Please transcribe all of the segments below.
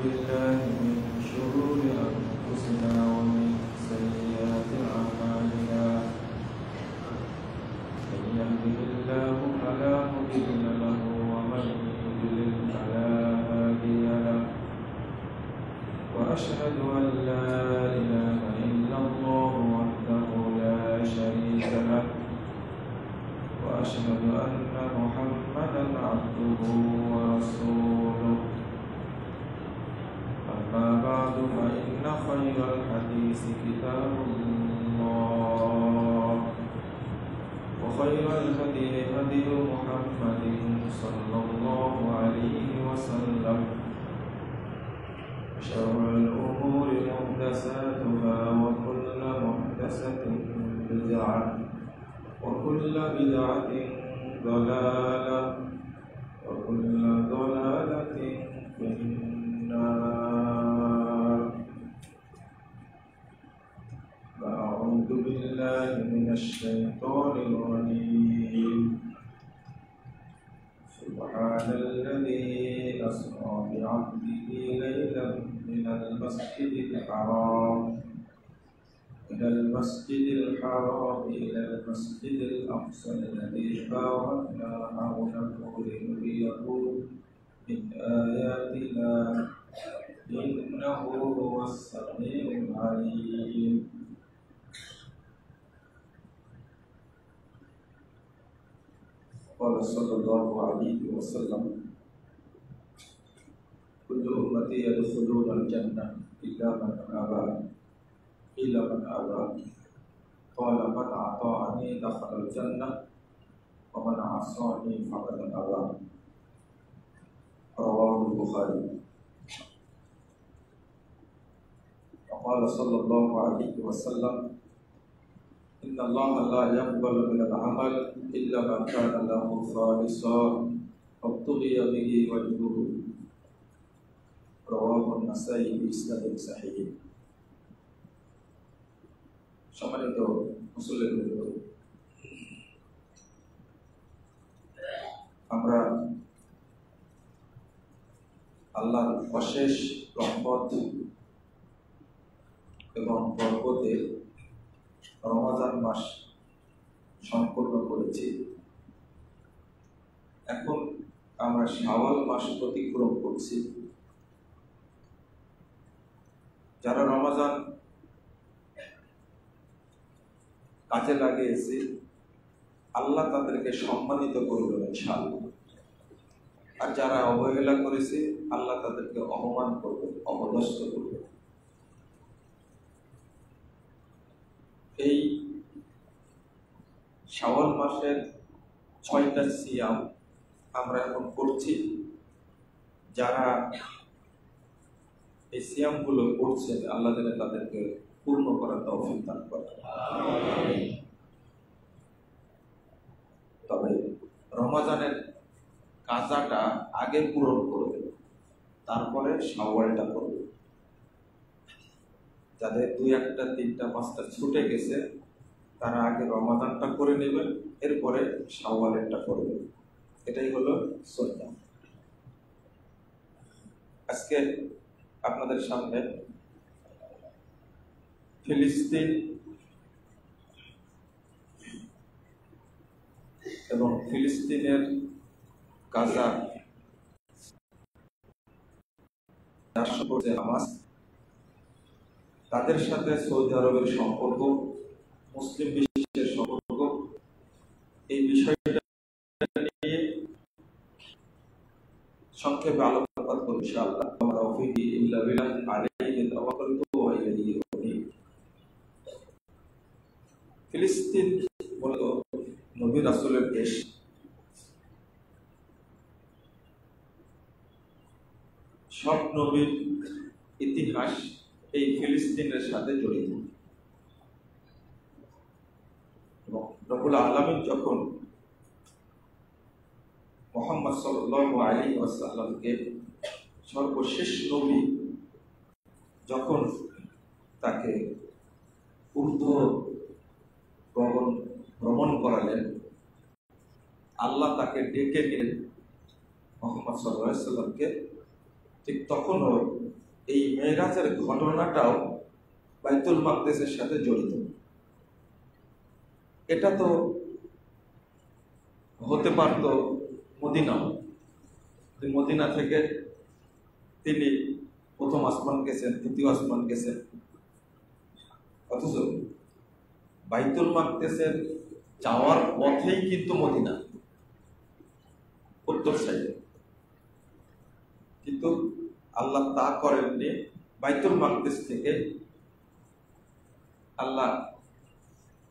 بالله من شرور أنفسنا ومن سيئات أعمالنا من يهده الله فلا مضل له ومن يضلل فلا هادي له وأشهد أن لا إله إلا الله وحده لا شريك له وأشهد أن محمدا عبده ورسوله أما بعد فإن خير الحديث كتاب الله وخير الهدي هدي محمد صلى الله عليه وسلم وشر الأمور محدثاتها وكل محدثة بدعة وكل بدعة ضلالة وكل ضلالة في النار. أعوذ بالله من الشيطان الرجيم. سبحان الذي أسرى بعبده ليلا من المسجد الحرام إلى المسجد الأقصى الذي باركنا حوله لنريه من آياتنا إنه هو السميع العليم. قال صلى الله عليه وسلم كل أمتي يدخلون الجنة إلا من أبى قيل من أبى قال من أطاعني دخل الجنة ومن عصاني فقد أبى رواه البخاري. وقال صلى الله عليه وسلم إن الله لا يقبل من العمل إلا ما كان له خالصا وابتغي به وجهه رواه النسائي بإسناد صحيح. সম্মানিত মুসল্লিবৃন্দ, আমরা আল্লাহর অশেষ রহমত এবং বরকতে রমাদান মাস সম্পূর্ণ করেছি। এখন আমরা শাওয়াল মাস অতিক্রম করছি। যারা রমাদান কাজে লাগিয়েছে আল্লাহ তাদেরকে সম্মানিত করবেন ইনশাআল্লাহ, আর যারা অবহেলা করেছে আল্লাহ তাদেরকে অপমান করবেন, অপদস্থ করবেন। এই শাওয়াল মাসের 6টা সিয়াম আমরা এখন করছি। যারা এই সিয়ামগুলো করছেন আল্লাহ যেন তাদেরকে পূর্ণ করার তৌফিক দান করেন। তবে রমজানের কাজাটা আগে পূরণ করবে, তারপরে শাওয়ালটা করবে। যাদের 2, 1, 3, 5টা ছুটে গেছে তারা আগে রমাদানটা করে নেবেন, এরপরে শাওয়ালেরটা করবে। এটাই হলো সুন্নাহ। আজকে আপনাদের সামনে ফিলিস্তিন এবং ফিলিস্তিনের গাজা হামাস, তাদের সাথে সৌদি আরবের সম্পর্ক, মুসলিম বিশ্বের সম্পর্ক, এই বিষয়টা নিয়ে সংক্ষেপে আলোচনা করব ইনশাআল্লাহ। ফিলিস্তিন মূলত নবী রাসূলের দেশ। সব নবীর ইতিহাস এই ফিলিস্তিনের সাথে জড়িত। এবং রব্বুল আলামিন যখন মুহাম্মদ সাল্লাল্লাহু আলাইহি ওয়াসাল্লামকে সর্বশেষ নবী যখন তাকে ঊর্ধ্ব ভ্রমণ করালেন, আল্লাহ তাকে ডেকে নিলেন মুহাম্মদ সাল্লাল্লাহু আলাইহি ওয়াসাল্লামকে ঠিক তখনও এই মেরাজের ঘটনাটাও বাইতুল মাকদিসের সাথে জড়িত। এটা তো হতে পারত মদিনাও, মদিনা থেকে তিনি প্রথম আসমান গেছেন, দ্বিতীয় আসমান গেছেন, অথচ বাইতুল মাকদিসের যাওয়ার পথেই কিন্তু মদিনা উত্তর সাইডে। কিন্তু আল্লাহ তা করেননি। বাইতুল মাকদিস থেকে আল্লাহ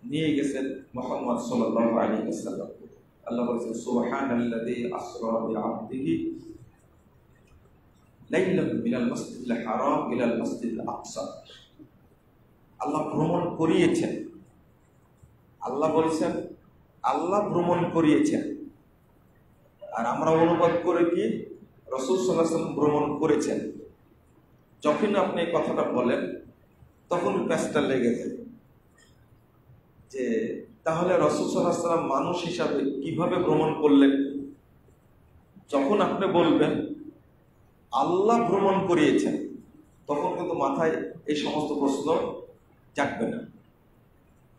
নিয়ে গেছেন মুহাম্মদ সাল্লাল্লাহু আলাইহি ওয়াসাল্লাম। আল্লাহ বলেছেন সুবহানাল্লাযী আসরা বিআবদিহি লাইলাম মিনাল মাসজিদিল হারাম ইলাল মাসজিদিল আকসা। আল্লাহ ভ্রমণ করিয়েছেন। আল্লাহ বলেছেন আল্লাহ ভ্রমণ করিয়েছেন, আর আমরা অনুবাদ করে কি রাসূল সাল্লাল্লাহু আলাইহি ওয়াসাল্লাম ভ্রমণ করেছেন। যখন আপনি এই কথাটা বলেন তখন প্যাচটা লেগে যায় যে তাহলে রাসূল সাল্লাল্লাহু আলাইহি ওয়াসাল্লাম মানুষ হিসাবে কিভাবে ভ্রমণ করলেন। যখন আপনি বলবেন আল্লাহ ভ্রমণ করিয়েছেন, তখন কিন্তু মাথায় এই সমস্ত প্রশ্ন জাগবে না।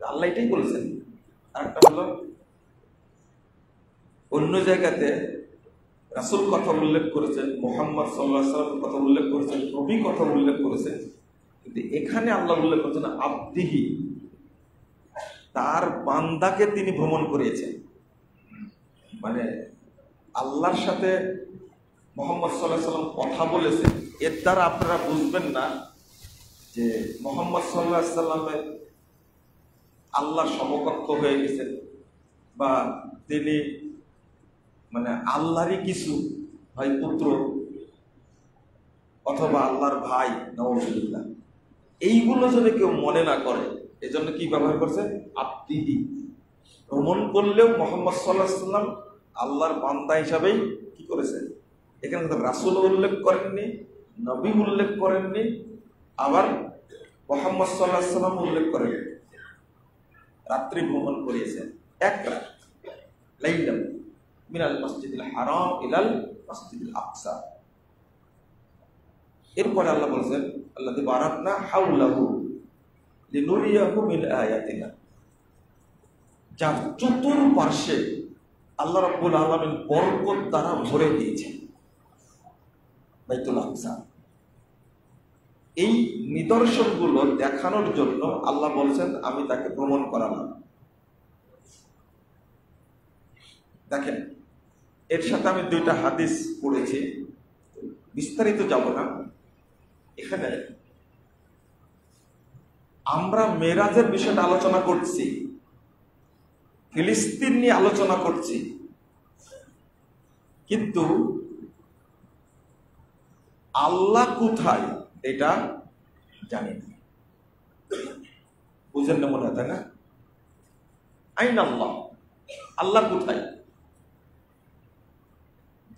আল্লাহ এটাই বলেছেন। আরেকটা হলো অন্য জায়গাতে রাসূল কথা উল্লেখ করেছেন, মুহাম্মদ সাল্লাল্লাহু আলাইহি ওয়াসাল্লাম কথা উল্লেখ করেছেন, নবী কথা উল্লেখ করেছেন, কিন্তু এখানে আল্লাহ উল্লেখ করেছেন আবদিহি, তার বান্দাকে তিনি ভ্রমণ করিয়েছেন। মানে আল্লাহর সাথে মুহাম্মদ সাল্লাল্লাহু আলাইহি ওয়াসাল্লাম কথা বলেছেন। এর দ্বারা আপনারা বুঝবেন না যে মুহাম্মদ সাল্লাল্লাহু আলাইহি ওয়াসাল্লামের আল্লাহর সমকক্ষ হয়ে গেছেন বা তিনি মানে আল্লাহরই কিছু হয় পুত্র অথবা আল্লাহর ভাই, নাউযুবিল্লাহ। এইগুলো যদি কেউ মনে না করে, এজন্য কি ব্যবহার করছে আবদিহি। ভ্রমণ করলেও মুহাম্মদ সাল্লাল্লাহু আলাইহি ওয়াসাল্লাম আল্লাহর বান্দা হিসাবেই কি করেছেন। এখানে রাসূল উল্লেখ করেননি, নবী উল্লেখ করেননি, আবার মুহাম্মদ সাল্লাল্লাহু আলাইহি ওয়াসাল্লাম উল্লেখ করেননি। রাত্রি ভ্রমণ করিয়েছেন, এক রাত, লাইলাম মিনাল মাসজিদিল হারাম ইলাল মাসজিদিল আকসা। এরপরে আল্লাহ বলেছেন আল্লাযী বারাকনা হাওলাহু লিনুরিয়াহু মিন আয়াতিনা, যার চতুর্পার্শ্বে আল্লাহ রাব্বুল আলামিন বরকত দ্বারা ভরে দিয়েছেন বাইতুল আকসা। এই নিদর্শনগুলো দেখানোর জন্য আল্লাহ বলছেন আমি তাকে ভ্রমণ করালাম। দেখেন, এর সাথে আমি দুইটা হাদিস পড়েছি, বিস্তারিত যাব না। এখানে আমরা মেরাজের বিষয়টা আলোচনা করছি, ফিলিস্তিন নিয়ে আলোচনা করছি, কিন্তু আল্লাহ কোথায় এটা জানি না। বুঝেন না মনে হয়, তাই না? আইন আল্লাহ, আল্লাহ কোথায়?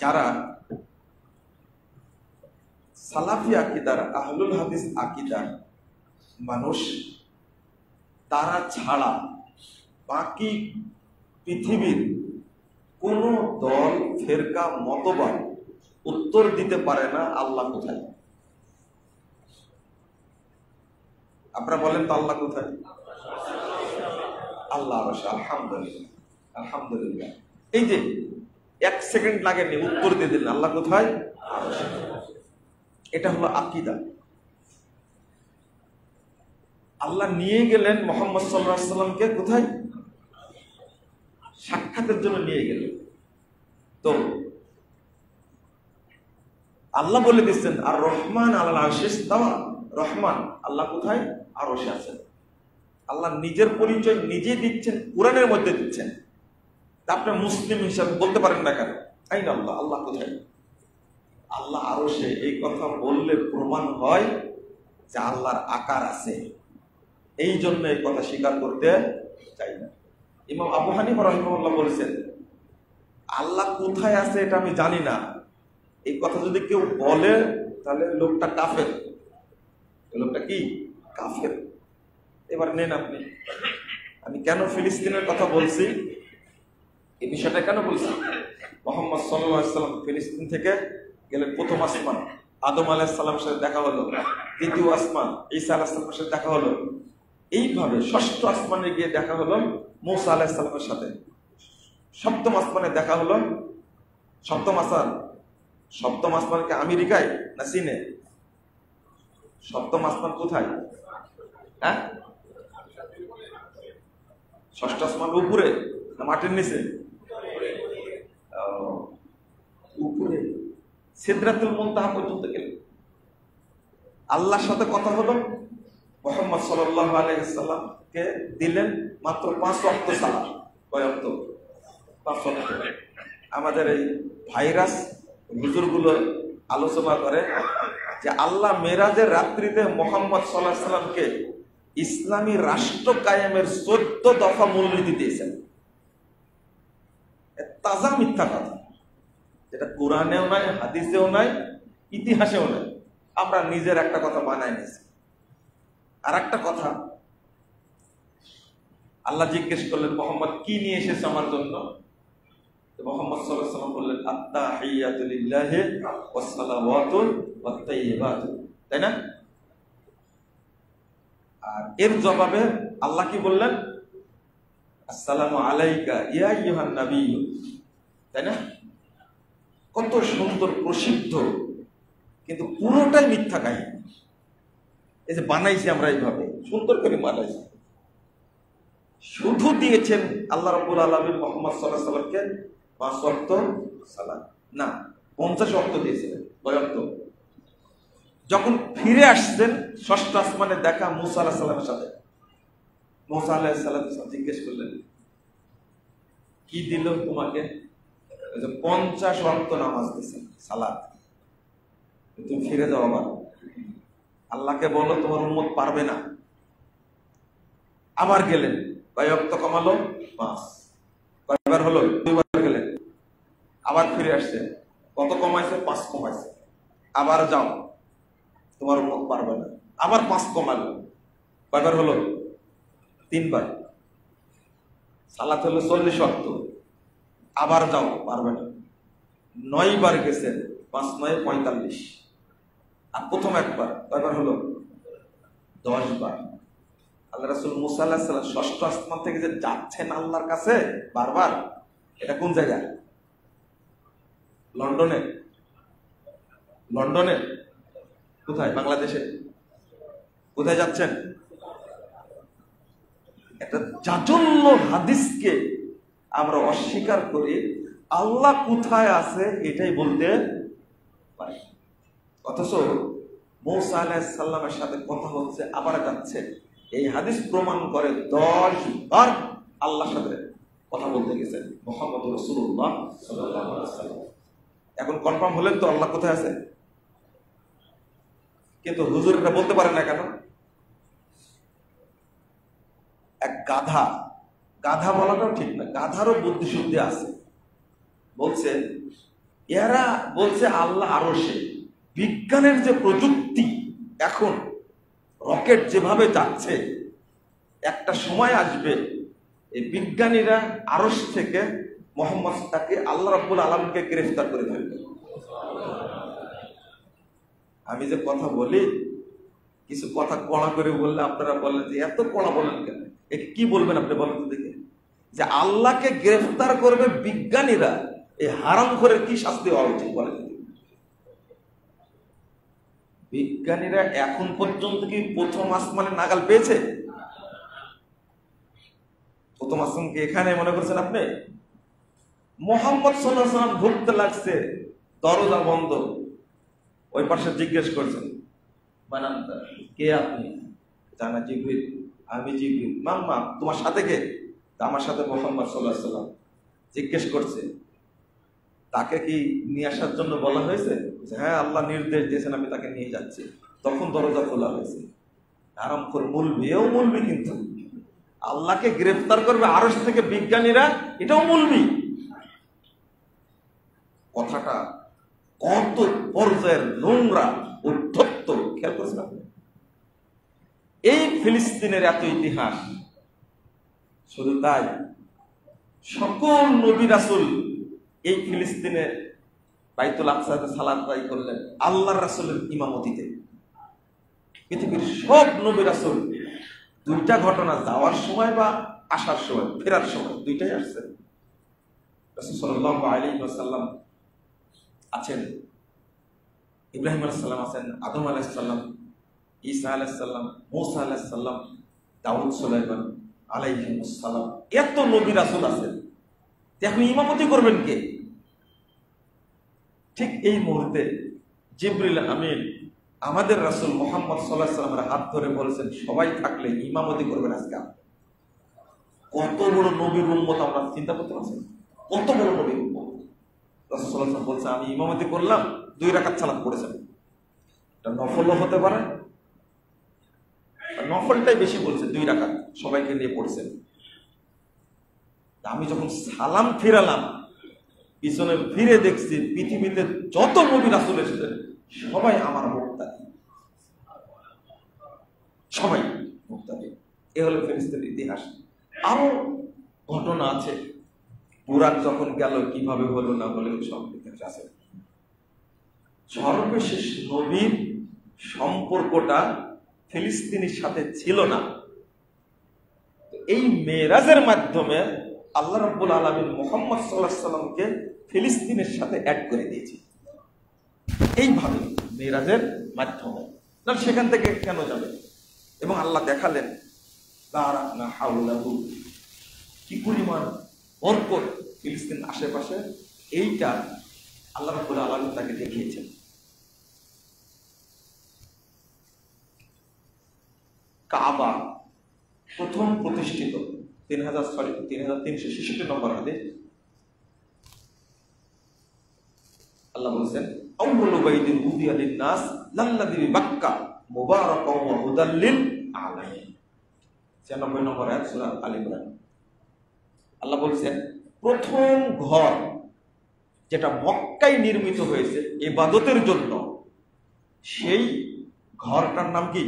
যারা সালাফি আকীদার, আহলুল হাদিস আকীদার মানুষ, তারা ছাড়া বাকি পৃথিবীর কোন দল, ফেরকা, মতবাদ উত্তর দিতে পারে না আল্লাহ কোথায়। আপনারা বলেন তো আল্লাহ কোথায়? আল্লাহ আরশে। আলহামদুলিল্লাহ, আলহামদুলিল্লাহ। এই যে এক সেকেন্ড লাগেনি, উত্তর দিয়ে দিলেন আল্লাহ কোথায়। এটা হলো আকীদা। আল্লাহ নিয়ে গেলেন মুহাম্মদ সাল্লাল্লাহু আলাইহি ওয়াসাল্লামকে কোথায়? সাক্ষাতের জন্য নিয়ে গেলেন। তো আল্লাহ বলে দিচ্ছেন আর রহমান আলাল আরশি ইস্তাওয়া। রহমান আল্লাহ কোথায়? আরশে আছেন। আল্লাহ নিজের পরিচয় নিজেই দিচ্ছেন, কোরআনের মধ্যে দিচ্ছেন। আপনি মুসলিম হিসাবে বলতে পারেন না কেন আইন আল্লাহ, আল্লাহ কোথায়? আল্লাহ আরশে। এই কথা বললে প্রমাণ হয় যে আল্লাহর আকার আছে। এই জন্য এই কথা স্বীকার করতে চাই না। ইমাম আবু হানিফা রাহিমাহুল্লাহ বলেছেন আল্লাহ কোথায় আছে এটা আমি জানি না। এই কথা যদি কেউ বলে তাহলে লোকটা কাফের। লোকটা কি? কাফের। এবার নেন আপনি, আমি কেন ফিলিস্তিনের কথা বলছি, এই বিষয়টা কেন বলছি? মুহাম্মদ সাল্লাল্লাহু আলাইহি ওয়াসাল্লাম ফিলিস্তিন থেকে গেলেন প্রথম আসমান, আদম আলাইহিস সালামের সাথে দেখা হলো, দ্বিতীয় আসমান ঈসা আলাইহিস সালামের সাথে দেখা হলো, এইভাবে ষষ্ঠ আসমানে গিয়ে দেখা হলো মূসা আলাইহিস সালামের সাথে, সপ্তম আসমানে দেখা হলো, সপ্তম আসমানকে আমেরিকায় না চীনে? সপ্তম আসমান কোথায়? হ্যাঁ, ষষ্ঠ আসমান উপরে না মাটির নিচে? উপরে, সিদরাতুল মুনতাহা পর্যন্ত গেলেন। আল্লাহর সাথে কথা হলো, মুহাম্মদ সাল্লাল্লাহু আলাইহি ওয়াসাল্লামকে দিলেন মাত্র 5 ওয়াক্ত সালাত। কয় ওয়াক্ত? 5 ওয়াক্ত। আমাদের এই ভাইরাস হুজুরগুলো আলোচনা করে যে আল্লাহ মেরাজের রাত্রিতে মুহাম্মদ সাল্লাল্লাহু আলাইহি ওয়াসাল্লামকে ইসলামী রাষ্ট্র কায়েমের 14 দফা মূলনীতি দিয়েছেন। তাজা মিথ্যা কথা, যেটা কোরআনেও নাই, হাদিসেও নাই, ইতিহাসেও নাই। আমরা নিজের একটা কথা বানাই নিয়েছি। আর একটা কথা, আল্লাহ জিজ্ঞেস করলেন মুহাম্মদ কি নিয়ে এসেছে আমার জন্য? মুহাম্মদ সাল্লাল্লাহু আলাইহি ওয়াসাল্লাম বললেন আত-তাহিয়াতু লিল্লাহি ওয়াস-সালাওয়াতু ওয়াত-তাইয়্যিবাতু, তাই না? আর এর জবাবে আল্লাহ কি বললেন? আসসালামু আলাইকা ইয়া আইয়ুহান নাবিয়্যু, তাই না? কত সুন্দর, প্রসিদ্ধ, কিন্তু পুরোটাই মিথ্যা কাহিনী। এই যে বানাইছি আমরা, এইভাবে সুন্দর করে বানাইছি। শুধু দিয়েছেন আল্লাহ রাব্বুল আলামিন মুহাম্মদ সাল্লাল্লাহু আলাইহি ওয়াসাল্লামকে 5 ওয়াক্ত সালাত না, 50 ওয়াক্ত দিয়েছিলেন। কয় ওয়াক্ত? যখন ফিরে আসছেন ষষ্ঠ আসমানে দেখা মুসা আলাইহিস সালামের সাথে, মুসা আলাইহিস সালাম জিজ্ঞেস করলেন কি দিল তোমাকে? 50 ওয়াক্ত নামাজ দিয়েছেন, সালাত। তুমি ফিরে যাও, আবার আল্লাহকে বলো তোমার উম্মত পারবে না। আবার গেলেন, কয় ওয়াক্ত কমালো? 5। কয়বার হলো? 2 বার গেলেন। আবার ফিরে আসছে, কত কমাইছে? 5 কমাইছে। আবার যাও, তোমার উম্মত পারবে না। আবার 5 কমালো। কয়বার হলো? 3 বার। সালাত হলো 40 ওয়াক্ত। আবার যাও, পারবে না। 9 বার গেছেন, 5 9 45। আর প্রথম একবার, কয়বার হলো? 10 বার। আল্লাহ রাসূল মুসা আলাইহিস সালাম ষষ্ঠ আসমান থেকে যে যাচ্ছেন আল্লাহর কাছে বারবার, এটা কোন জায়গা? লন্ডনে? লন্ডনে? কোথায়? বাংলাদেশে? কোথায় যাচ্ছেন? একটা জাজল্য হাদিসকে আমরা অস্বীকার করি, আল্লাহ কোথায় আছে এটাই বলতে পারি। অথচ মূসা আলাইহিস সালামের সাথে কথা হচ্ছে, আবার যাচ্ছে। এই হাদিস প্রমাণ করে 10 বার আল্লাহর সাথে কথা বলতে গেছেন মুহাম্মদ রাসূলুল্লাহ সাল্লাল্লাহু আলাইহি ওয়াসাল্লাম। এখন কনফার্ম হলেন তো আল্লাহ কোথায় আছে? কিন্তু হুজুর এটা বলতে পারে না কেন? এক গাধা বলাটাও ঠিক না, গাধারও বুদ্ধি শুদ্ধি আছে। বলছে এরা বলছে আল্লাহ আরশে। বিজ্ঞানের যে প্রযুক্তি, এখন রকেট যেভাবে যাচ্ছে, একটা সময় আসবে এই বিজ্ঞানীরা আরশ থেকে মুহাম্মদকে আল্লাহ রাব্বুল আলামিনকে গ্রেফতার করে ফেলবে। আমি যে কথা বলি, কিছু কথা কড়া করে বললে আপনারা বলেন যে এত কড়া বলেন কেন? একে কি বলবেন আপনি বলেন তো দেখে? যে আল্লাহকে গ্রেফতার করবে বিজ্ঞানীরা, এই হারাম করে কি শাস্তি হওয়া উচিত বলেন? বিজ্ঞানীরা এখন পর্যন্ত কি প্রথম আসমানে নাগাল পেয়েছে? প্রথম আসমানকে এখানে মনে করছেন আপনি? মুহাম্মদ সাল্লাল্লাহু আলাইহি ওয়াসাল্লাম ঢুকতে লাগছে, দরজা বন্ধ। ওই পাশে জিজ্ঞেস করছেন বানানটা, কে আপনি? জানা জিবরিল। আমি জিবরিল। মাম্মা তোমার সাথে কে? আমার সাথে মুহাম্মদ সাল্লাল্লাহু আলাইহি ওয়াসাল্লাম। জিজ্ঞেস করছে তাকে কি নিয়ে আসার জন্য বলা হয়েছে? হ্যাঁ, আল্লাহ নির্দেশ দিয়েছেন, আমি তাকে নিয়ে যাচ্ছি। তখন দরজা খোলা হয়েছে। আরাম করে মুলবি, এও মুলবি, কিন্তু আল্লাহকে গ্রেফতার করবে আরশ থেকে বিজ্ঞানীরা, এটাও মুলবি। কথাটা কত পর্যায়ের নোংরা, উদ্ধত্ত, খেয়াল করছেন আপনি? এই ফিলিস্তিনের এত ইতিহাস, শুধু তাই সকল নবী রাসূল এই ফিলিস্তিনে বাইতুল আকসাতে সালাত আদায় করলেন আল্লাহর রাসূলের ইমামতিতে। পৃথিবীর সব নবী রাসূল দুইটা ঘটনা, যাওয়ার সময় বা আসার সময়, ফেরার সময় দুইটাই আসছেন। রাসূল সাল্লাল্লাহু আলাইহি ওয়াসাল্লাম আছেন, ইব্রাহিম আলাইহিস সালাম আছেন, আদম আলাইহিস সালাম, ঈসা আলাইহিস সালাম, মূসা আলাইহিস সালাম, দাউদ সুলাইমান আলাইহিস সালাম, এত নবী রাসূল আছেন। এখন ইমামতি করবেন কে? ঠিক এই মুহূর্তে জিবরিল আমিন আমাদের রাসূল মুহাম্মদ সাল্লাল্লাহু আলাইহি ওয়াসাল্লামের হাত ধরে বলেছেন, সবাই থাকলে ইমামতি করবেন আজকে। কত বড় নবীর উম্মত আমরা চিন্তা করতে পারছি, কত বড় নবীর উম্মত। রাসূল সাল্লাল্লাহু আলাইহি ওয়াসাল্লাম বলছে, আমি ইমামতি করলাম, 2 রাকাত সালাত পড়েছেন। এটা নফলও হতে পারে, নফলটাই বেশি বলছে, 2 রাকাত সবাইকে নিয়ে পড়ছেন। আমি যখন সালাম ফিরালাম, পিছনে ফিরে দেখছি পৃথিবীতে যত নবী রাসূল এসেছেন সবাই আমার মুক্তাদি, সবাই মুক্তাদি। এ হলো ফেরেশতার ইতিহাস। আরো ঘটনা আছে, বুরাক যখন গেল কিভাবে হলো না হলো সব ইতিহাস আছে। সর্বশেষ নবীর সম্পর্কটা ফিলিস্তিনের সাথে ছিল না। এই মেরাজের মাধ্যমে আল্লাহ রাব্বুল আলামিন মুহাম্মদ সাল্লাল্লাহু আলাইহি ওয়াসাল্লামকে ফিলিস্তিনের সাথে অ্যাড করে দিয়েছে এইভাবে মেরাজের মাধ্যমে। না সেখান থেকে কেন যাবে? এবং আল্লাহ দেখালেন বারাকনা হাওলাহু, কি পরিমাণ বরকত ফিলিস্তিন আশেপাশে, এইটা আল্লাহ রাব্বুল আলামিন তাকে দেখিয়েছেন। কাবা প্রথম প্রতিষ্ঠিত 3366 নম্বর হাদিস। আল্লাহ বলেছেন, আউয়ালু বাইতিন উদিয়া লিন-নাস লাল্লাযী বিবাক্কা মুবারাকাও ওয়া হুদাল লিল আলামিন। 96 নম্বর আয়াত সূরা আল ইমরান। আল্লাহ বলেছেন, প্রথম ঘর যেটা মক্কায় নির্মিত হয়েছে ইবাদতের জন্য, সেই ঘরটার নাম কি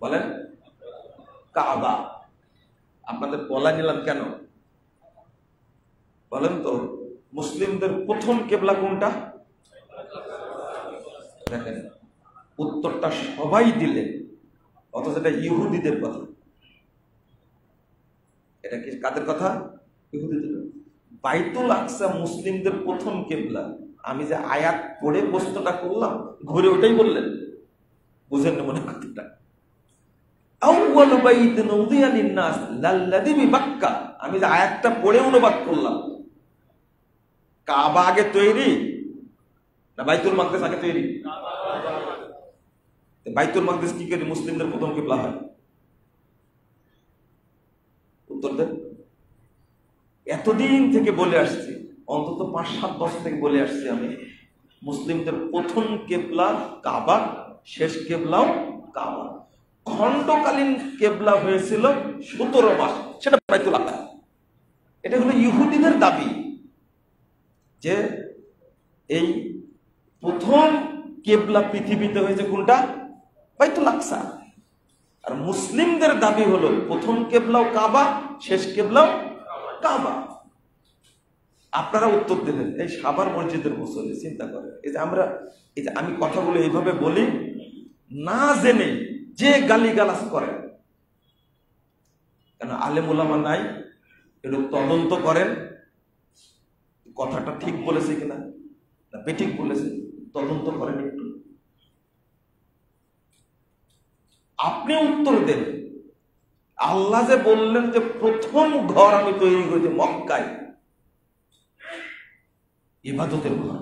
বলেন? কাবা। আপনাদের বলা নিলাম কেন বলেন তো? মুসলিমদের প্রথম কেবলা কোনটা? দেখেন উত্তরটা সবাই দিলেন, অথচ এটা ইহুদিদের কথা। এটা কি কাদের কথা? ইহুদিদের। বাইতুল আকসা মুসলিমদের প্রথম কেবলা। আমি যে আয়াত পড়ে প্রশ্নটা করলাম, ঘুরে ওটাই বললেন, বুঝেন না মনে কথাটা? আউয়ালু বাইতিন উদিয়া লিন-নাস লাল্লাযী বিবাক্কা, আমি যে আয়াতটা পড়ে অনুবাদ করলাম, কাবা আগে তৈরি না বাইতুল মাকদিস আগে তৈরি? বাইতুল মাকদিস কি করে মুসলিমদের প্রথম কিবলা হয়? উত্তর দেন। এতদিন থেকে বলে আসছি, অন্তত 5-7 বছর থেকে বলে আসছি আমি, মুসলিমদের প্রথম কেবলা কাবা, শেষ কেবলাও কাবা। খণ্ডকালীন কেবলা হয়েছিল 17 মাস, সেটা বাইতুল আকসা। এটা হলো ইহুদিদের দাবি যে এই প্রথম কেবলা পৃথিবীতে হয়েছে কোনটা? বাইতুল আকসা। আর মুসলিমদের দাবি হলো প্রথম কেবলাও কাবা, শেষ কেবলাও কাবা। আপনারা উত্তর দিলেন এই সাভার মসজিদের মুসল্লি। চিন্তা করেন, এই যে আমি কথাগুলো এইভাবে বলি, না জেনে যে গালিগালাজ করেন, কেন আলেম ওলামা নাই, একটু তদন্ত করেন কথাটা ঠিক বলেছে কিনা, না বেঠিক বলেছে, তদন্ত করেন একটু। আপনি উত্তর দেন, আল্লাহ যে বললেন যে প্রথম ঘর আমি তৈরি করেছি মক্কায়, ইবাদতের ঘর।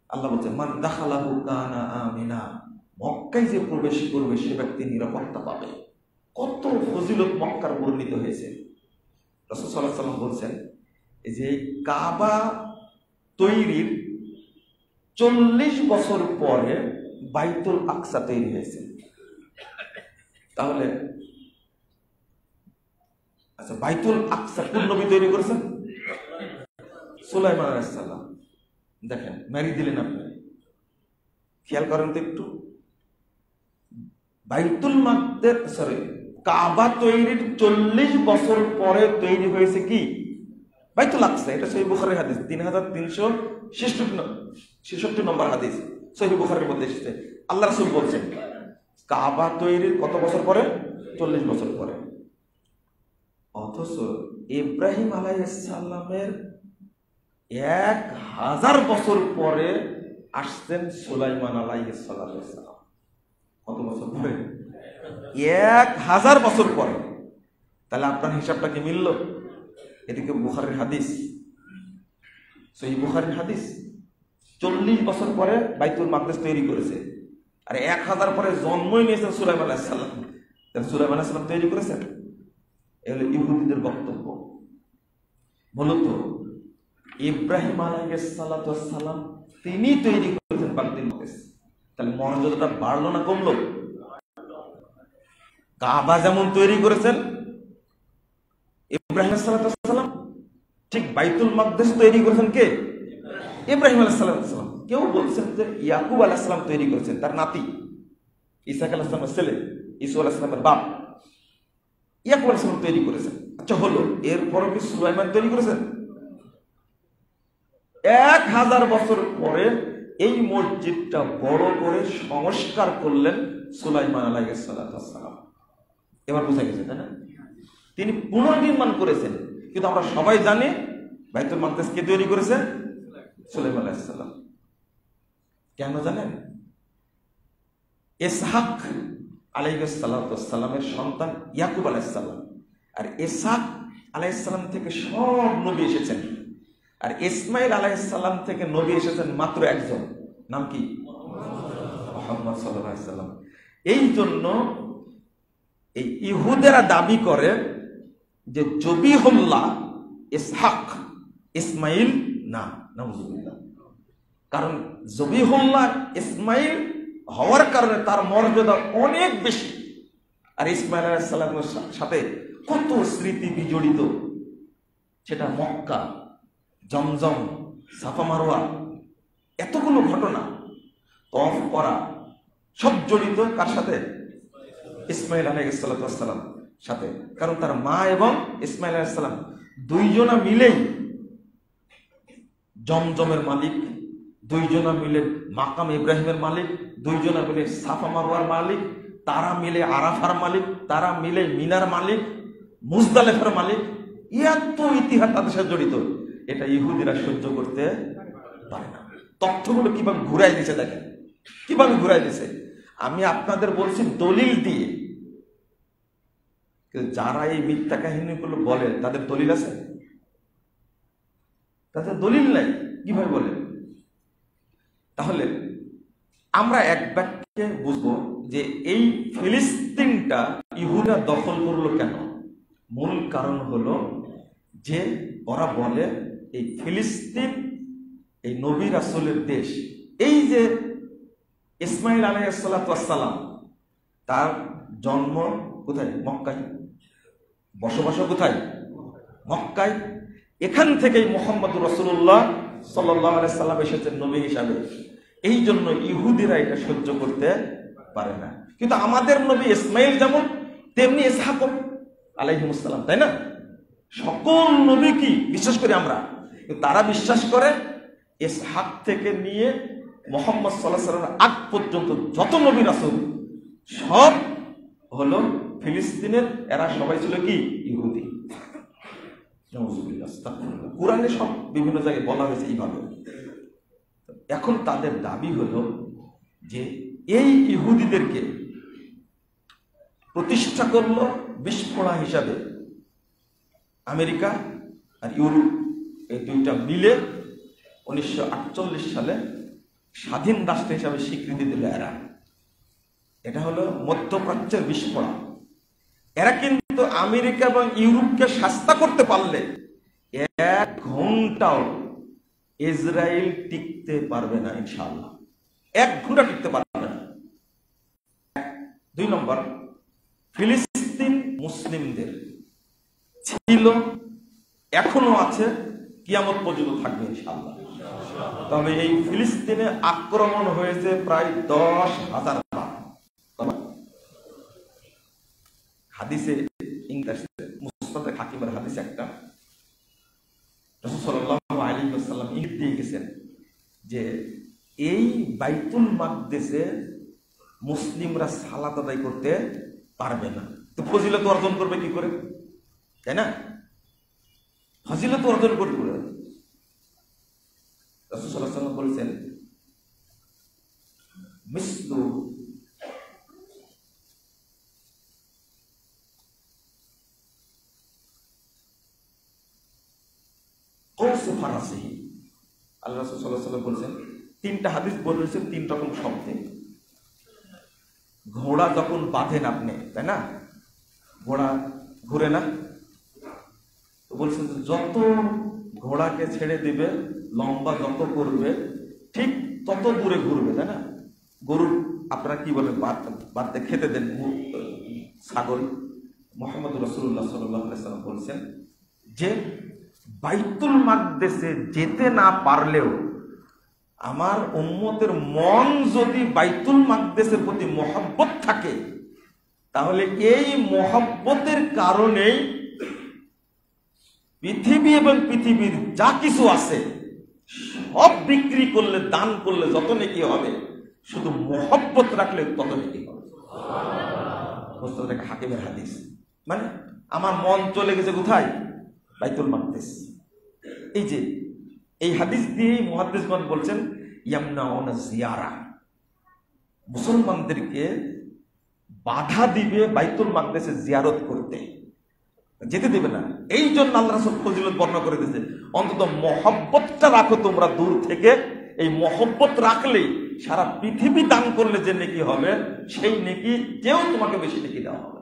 আল্লাহ বলছেন, মান দাখালাহু কানা আমিনা, মক্কায় যে প্রবেশ করবে সে ব্যক্তি নিরাপত্তা পাবে। কত ফজিলত মক্কার বর্ণিত হয়েছে। রাসূল সাল্লাল্লাহু আলাইহি ওয়াসাল্লাম বলছেন, এই যে কাবা তৈরির 40 বছর পরে বাইতুল আকসা তৈরি হয়েছে। তাহলে আচ্ছা, বাইতুল আকসা কোন নবী তৈরি করেছেন? সুলাইমান আলাইহিস সালাম। দেখেন মেরি দিলেন আপনি, খেয়াল করেন তো একটু। বাইতুল কাবা তৈরির 40 বছর পরে তৈরি হয়েছে কি? বাইতুল আকসা, এটা সহিহ বুখারীর হাদিস 3366 নম্বর হাদিস, সহিহ বুখারীর মধ্যে এসেছে। আল্লাহ রাসূল বলছেন কাবা তৈরির কত বছর পরে? 40 বছর পরে। অথচ ইব্রাহিম আলাইহিস সালামের 1000 বছর পরে আসছেন সুলাইমান আলাইহিস সালাম। কত বছর পরে? 1000 বছর পরে। তাহলে আপনার হিসাবটা কি মিলল? এদিকে বুখারীর হাদিস, সহিহ বুখারীর হাদিস, 40 বছর পরে বাইতুল মাকদিস তৈরি করেছে, আর 1000 পরে জন্মই নিয়েছেন সুলাইমান আলাইহিস সালাম। তাহলে সুলাইমান আলাইহিস সালাম তৈরি করেছেন? এগুলো ইহুদিদের বক্তব্য। মূলত ইব্রাহিম আলাইহিস সালাম তিনি তৈরি করেছেন বাইতুল মাকদিস। তাহলে মর্যাদাটা বাড়লো না কমলো? কাবা যেমন তৈরি করেছেন ইব্রাহিম আলাইহিস সালাম, ঠিক বাইতুল মাকদিস তৈরি করেছেন কে? ইব্রাহিম আলাইহিস সালাম। কেউ বলছেন যে ইয়াকুব আলাইহিস সালাম তৈরি করেছেন, তার নাতি ইসহাক আলাইহিস সালামের ছেলে, ঈসা আলাইহিস সালামের বাপ ইয়াকুব আলাইহিস সালাম তৈরি করেছেন। আচ্ছা হলো, এরপরও কি সুলাইমান তৈরি করেছেন? 1000 বছর পরে এই মসজিদটা বড় করে সংস্কার করলেন সুলাইমান আলাইহিস সালাম। এবার বোঝা গেছে, তাই না? তিনি পুনর্নির্মাণ করেছেন, কিন্তু আমরা সবাই জানি বাইতুল মাকদিস কে তৈরি করেছে? সুলাইমান আলাইহিস সালাম। কেন জানেন? ইসহাক আলাইহিস সালামের সন্তান ইয়াকুব আলাইহিস সালাম, আর ইসহাক আলাইহিস সালাম থেকে সব নবী এসেছেন, আর ইসমাইল আলাইহিস সালাম থেকে নবী এসেছেন মাত্র একজন, নাম কি? মুহাম্মদ সাল্লাল্লাহু আলাইহি সাল্লাম। এই জন্য এই ইহুদেরা দাবি করে যে জবিহুল্লাহ ইসহাক, ইসমাইল না, নাউজুবিল্লাহ। কারণ জবিহুল্লাহ ইসমাইল হওয়ার কারণে তার মর্যাদা অনেক বেশি, আর ইসমাইল আলাইহিস সালামের সাথে কত স্মৃতি বিজড়িত, সেটা মক্কা, জমজম, সাফা মারওয়া, এতগুলো ঘটনা, তওয়াফ করা, সব জড়িত কার সাথে? ইসমাইল আলাইহিস সালাম সাথে। কারণ তার মা এবং ইসমাইল আলাইহিস সালাম দুইজনা মিলেই জমজমের মালিক, দুইজনা মিলে মাকাম ইব্রাহিমের মালিক, দুইজনা মিলে সাফা মারওয়ার মালিক, তারা মিলে আরাফার মালিক, তারা মিলে মিনার মালিক, মুজদালিফার মালিক। এত ইতিহাস তাদের সাথে জড়িত, এটা ইহুদিরা সহ্য করতে পারে না। তথ্যগুলো কিভাবে ঘুরাই দিছে দেখেন, কিভাবে ঘুরাই দিছে। আমি আপনাদের বলছি দলিল দিয়ে, যারা এই মিথ্যা কাহিনীগুলো বলে তাদের দলিল আছে? তাদের দলিল নাই, কিভাবে বলে? তাহলে আমরা এক বাক্যে বুঝবো যে এই ফিলিস্তিনটা ইহুদা দখল করলো কেন। মূল কারণ হলো যে ওরা বলে এই ফিলিস্তিন এই নবী রাসূলের দেশ। এই যে ইসমাইল আলাইহিস সালাম, তার জন্ম কোথায়? মক্কায়। বসবাস কোথায়? মক্কায়। এখান থেকেই মুহাম্মদুর রাসূলুল্লাহ সাল্লাল্লাহু আলাইহি সাল্লাম এসেছেন নবী হিসাবে। এই জন্য ইহুদিরা এটা সহ্য করতে পারে না। কিন্তু আমাদের নবী ইসমাইল যেমন, তেমনি ইসহাক আলাইহিস সালাম, তাই না? সকল নবী কি বিশ্বাস করি আমরা, তারা বিশ্বাস করে ইসহাক থেকে নিয়ে মুহাম্মদ সাল্লাল্লাহু আলাইহি সাল্লামের আগ পর্যন্ত যত নবী রাসূল সব হলো ফিলিস্তিনের, এরা সবাই ছিল কি? ইহুদি। কোরআনে সব বিভিন্ন জায়গায় বলা হয়েছে এইভাবে। এখন তাদের দাবি হলো যে এই ইহুদিদেরকে প্রতিষ্ঠা করলো বিস্ফোড়া হিসাবে আমেরিকা আর ইউরোপ, এই দুইটা মিলে 1948 সালে স্বাধীন রাষ্ট্র হিসাবে স্বীকৃতি দিল এরা। এটা হলো মধ্যপ্রাচ্যের বিস্ফোরণ। এরা কিন্তু আমেরিকা এবং ইউরোপকে শাস্তা করতে পারলে 1 ঘন্টাও ইসরায়েল টিকতে পারবে না ইনশাআল্লাহ। 1 ঘন্টা টিকতে পারবে না। 2 নম্বর, ফিলিস্তিন মুসলিমদের ছিল, এখনো আছে, কিয়ামত পর্যন্ত থাকবে ইনশাআল্লাহ। তবে এই ফিলিস্তিনে আক্রমণ হয়েছে প্রায় 10,000 বার। হাদিসে ইংরেজি মুস্তাদরাক হাকিমের হাদিস একটা, রাসূল সাল্লাল্লাহু আলাইহি ওয়াসাল্লাম ইঙ্গিত দিয়ে গেছেন যে এই বাইতুল মাকদেসে মুসলিমরা সালাত আদায় করতে পারবে না। তো ফজিলত অর্জন করবে কি করে, তাই না? ফজিলত অর্জন করবে। রাসূল সাল্লাল্লাহু আলাইহি ওয়াসাল্লাম বলেছেন মিসলু কৌসু ফারাসিহি। আল্লাহ রাসূল সাল্লাল্লাহু আলাইহি ওয়াসাল্লাম বলেছেন, তিনটা হাদিস বলেছেন তিন রকম শব্দে। ঘোড়া যখন বাঁধেন আপনি, তাই না, ঘোড়া ঘুরে না, তো বলছেন যত ঘোড়াকে ছেড়ে দিবে লম্বা যত করবে ঠিক তত দূরে ঘুরবে, তাই না? গরু আপনারা কি বলেন, বাড়তে খেতে দেন ছাগল। মুহাম্মদ রাসূলুল্লাহ সাল্লাল্লাহু আলাইহি ওয়াসাল্লাম বলছেন যে বাইতুল মাকদেসে যেতে না পারলেও আমার উম্মতের মন যদি বাইতুল মাকদেসের প্রতি মহব্বত থাকে, তাহলে এই মহব্বতের কারণেই পৃথিবী এবং পৃথিবীর যা কিছু আছে সব বিক্রি করলে, দান করলে যত নেকি হবে, শুধু মহব্বত রাখলে তত নেকি হবে। হাকিমের হাদিস, মানে আমার মন চলে গেছে কোথায়? বাইতুল মাকদেস। এই যে এই হাদিস দিয়ে মুহাদ্দিসগণ বলছেন ইয়ামনাউনা জিয়ারা, মুসলমানদেরকে বাধা দিবে বাইতুল মাকদেসে জিয়ারত করতে, যেতে দিবে না। এই জন্য আল্লাহ রাসূল ফজিলত বর্ণনা করে দিয়েছে, অন্তত মহব্বতটা রাখো তোমরা দূর থেকে। এই মহব্বত রাখলেই সারা পৃথিবী দান করলে যে নেকি হবে, সেই নেকি কেউ তোমাকে বেশি নেকি দেওয়া হবে।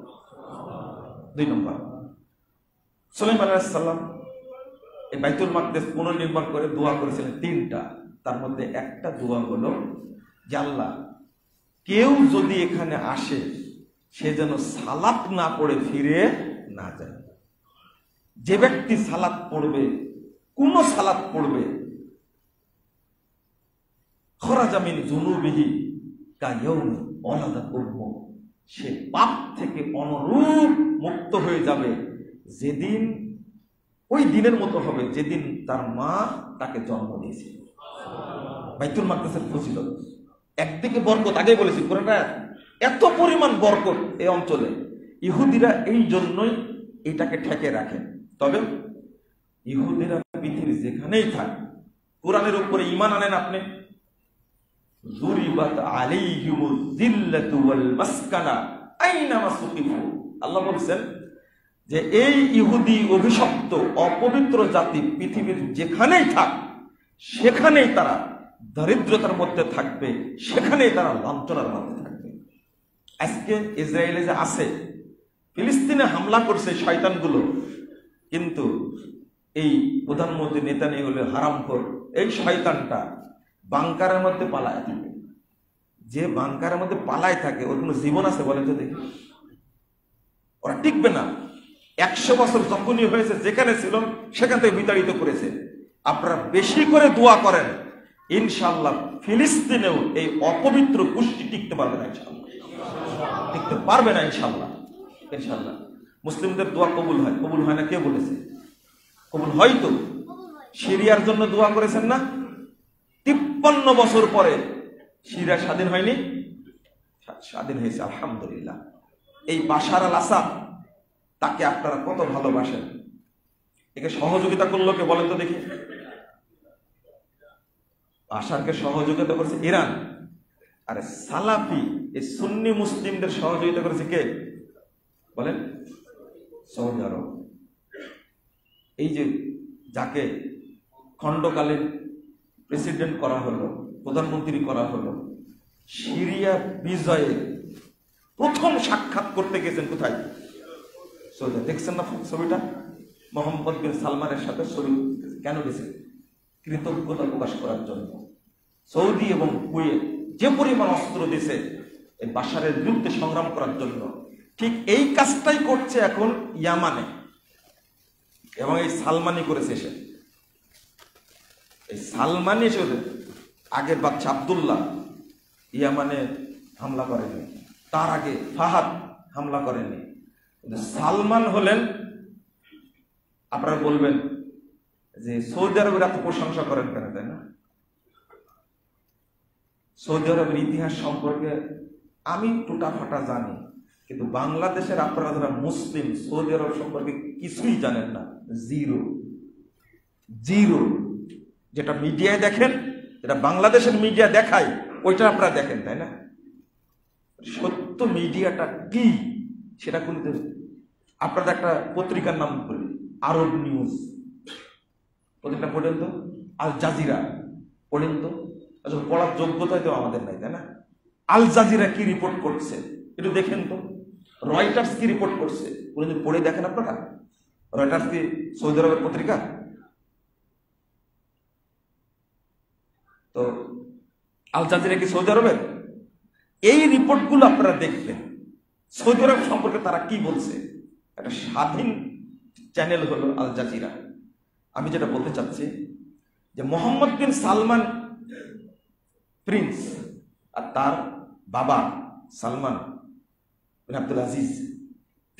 2 নম্বর, সুলাইমান আলাইহিস সালাম এই বাইতুল মাকদেস পুনর্নির্মাণ করে দোয়া করেছিলেন 3টা। তার মধ্যে একটা দোয়া হলো যে আল্লাহ, কেউ যদি এখানে আসে সে যেন সালাত না পড়ে ফিরে না যায়। যে ব্যক্তি সালাত পড়বে, কোন সালাত পড়বে, খরাজা মিন যুনুবিহি কায়াউমি ওয়ালাদাত উম্মু, সে পাপ থেকে অনুরূপ মুক্ত হয়ে যাবে যেদিন, ওই দিনের মতো হবে যেদিন তার মা তাকে জন্ম দিয়েছে। বাইতুল মাকদেসের ফজিলত, একদিকে বরকত, আগেই বলেছি পুরোটা এত পরিমাণ বরকত এই অঞ্চলে। ইহুদিরা এই জন্যই এটাকে ঠেকে রাখে। তবে ইহুদিরা পৃথিবীর যেখানেই থাক, কোরআনের উপরে ঈমান আনেন আপনি, যুরিবাত আলাইহিমুয যিল্লাতু ওয়াল মাসকানা আইনামা সুকিফু। আল্লাহ বলেছেন যে এই ইহুদি অভিশপ্ত অপবিত্র জাতি পৃথিবীর যেখানেই থাক, সেখানেই তারা দরিদ্রতার মধ্যে থাকবে, সেখানেই তারা লাঞ্ছনার মধ্যে থাকবে। আজকে ইসরায়েলে যে আছে, ফিলিস্তিনে হামলা করছে শয়তানগুলো, কিন্তু এই প্রধানমন্ত্রী নেতানিয়াহু হলো হারামখোর, এই শয়তানটা বাংকারের মধ্যে পালায় থাকে। যে বাংকারের মধ্যে পালায় থাকে ওর কোনো জীবন আছে বলেন তো দেখি? ওরা টিকবে না। 100 বছর যখনই হয়েছে যেখানে ছিল সেখান থেকে বিতাড়িত করেছে। আপনারা বেশি করে দোয়া করেন, ইনশাআল্লাহ ফিলিস্তিনেও এই অপবিত্র গোষ্ঠী টিকতে পারবে না, ইনশাআল্লাহ টিকতে পারবে না, ইনশাআল্লাহ। ইনশাআল্লাহ মুসলিমদের দোয়া কবুল হয়, কবুল হয় না কে বলেছে? কবুল হয় তো। সিরিয়ার জন্য দোয়া করেছেন না? 53 বছর পরে সিরিয়া স্বাধীন হয়নি? স্বাধীন হয়েছে, আলহামদুলিল্লাহ। এই বাশার আল আসাদ, তাকে আপনারা কত ভালোবাসেন, একে সহযোগিতা করলো কে বলেন তো দেখি? বাশারকে সহযোগিতা করেছে ইরান। আরে সালাফি এই সুন্নি মুসলিমদের সহযোগিতা করেছে কে বলেন? সৌদি আরব। এই যে যাকে খণ্ডকালীন প্রেসিডেন্ট করা হলো, প্রধানমন্ত্রী করা হলো, সিরিয়া বিজয়ে প্রথম সাক্ষাৎ করতে গেছেন কোথায়? সৌদি। দেখছেন না ছবিটা? মোহাম্মদ বিন সালমানের সাথে ছবি। কেন গেছেন? কৃতজ্ঞতা প্রকাশ করার জন্য। সৌদি এবং কুয়েত যে পরিমাণ অস্ত্র দিয়েছে এই বাশারের বিরুদ্ধে সংগ্রাম করার জন্য, ঠিক এই কাজটাই করছে এখন ইয়ামানে, এবং এই সালমানি করেছে। এসে এই সালমানি এসে আগের বাচ্চা আব্দুল্লাহ ইয়ামানে হামলা করেনি, তার আগে ফাহাদ হামলা করেনি, কিন্তু সালমান হলেন, আপনারা বলবেন যে সৌদি আরবের এত প্রশংসা করেন কেন, তাই না? সৌদি আরবের ইতিহাস সম্পর্কে আমি টুটাফাটা জানি, কিন্তু বাংলাদেশের আপনারা যারা মুসলিম সৌদি আরব সম্পর্কে কিছুই জানেন না। Zero zero. যেটা মিডিয়ায় দেখেন, যেটা বাংলাদেশের মিডিয়া দেখায়, ওইটা আপনারা দেখেন, তাই না? সত্য মিডিয়াটা কি সেটা খুলতে আপনাদের একটা পত্রিকার নাম বলি, আরব নিউজ। পত্রিকা পড়েন তো, আল জাজিরা পড়েন তো। আসলে পড়ার যোগ্যতা তো আমাদের নাই, তাই না? আল জাজিরা কি রিপোর্ট করছে একটু দেখেন তো। রয়টার্স কি রিপোর্ট করছে কোনদিন পড়ে দেখেন আপনারা? রয়টার্স কি সৌদি আরবের পত্রিকা? তো আল জাজিরা কি সৌদি আরবের? এই রিপোর্টগুলো আপনারা দেখবেন সৌদি আরব সম্পর্কে তারা কি বলছে। একটা স্বাধীন চ্যানেল হলো আল জাজিরা। আমি যেটা বলতে চাচ্ছি যে মোহাম্মদ বিন সালমান প্রিন্স আর তার বাবা সালমান বিন আব্দুল আজিজ,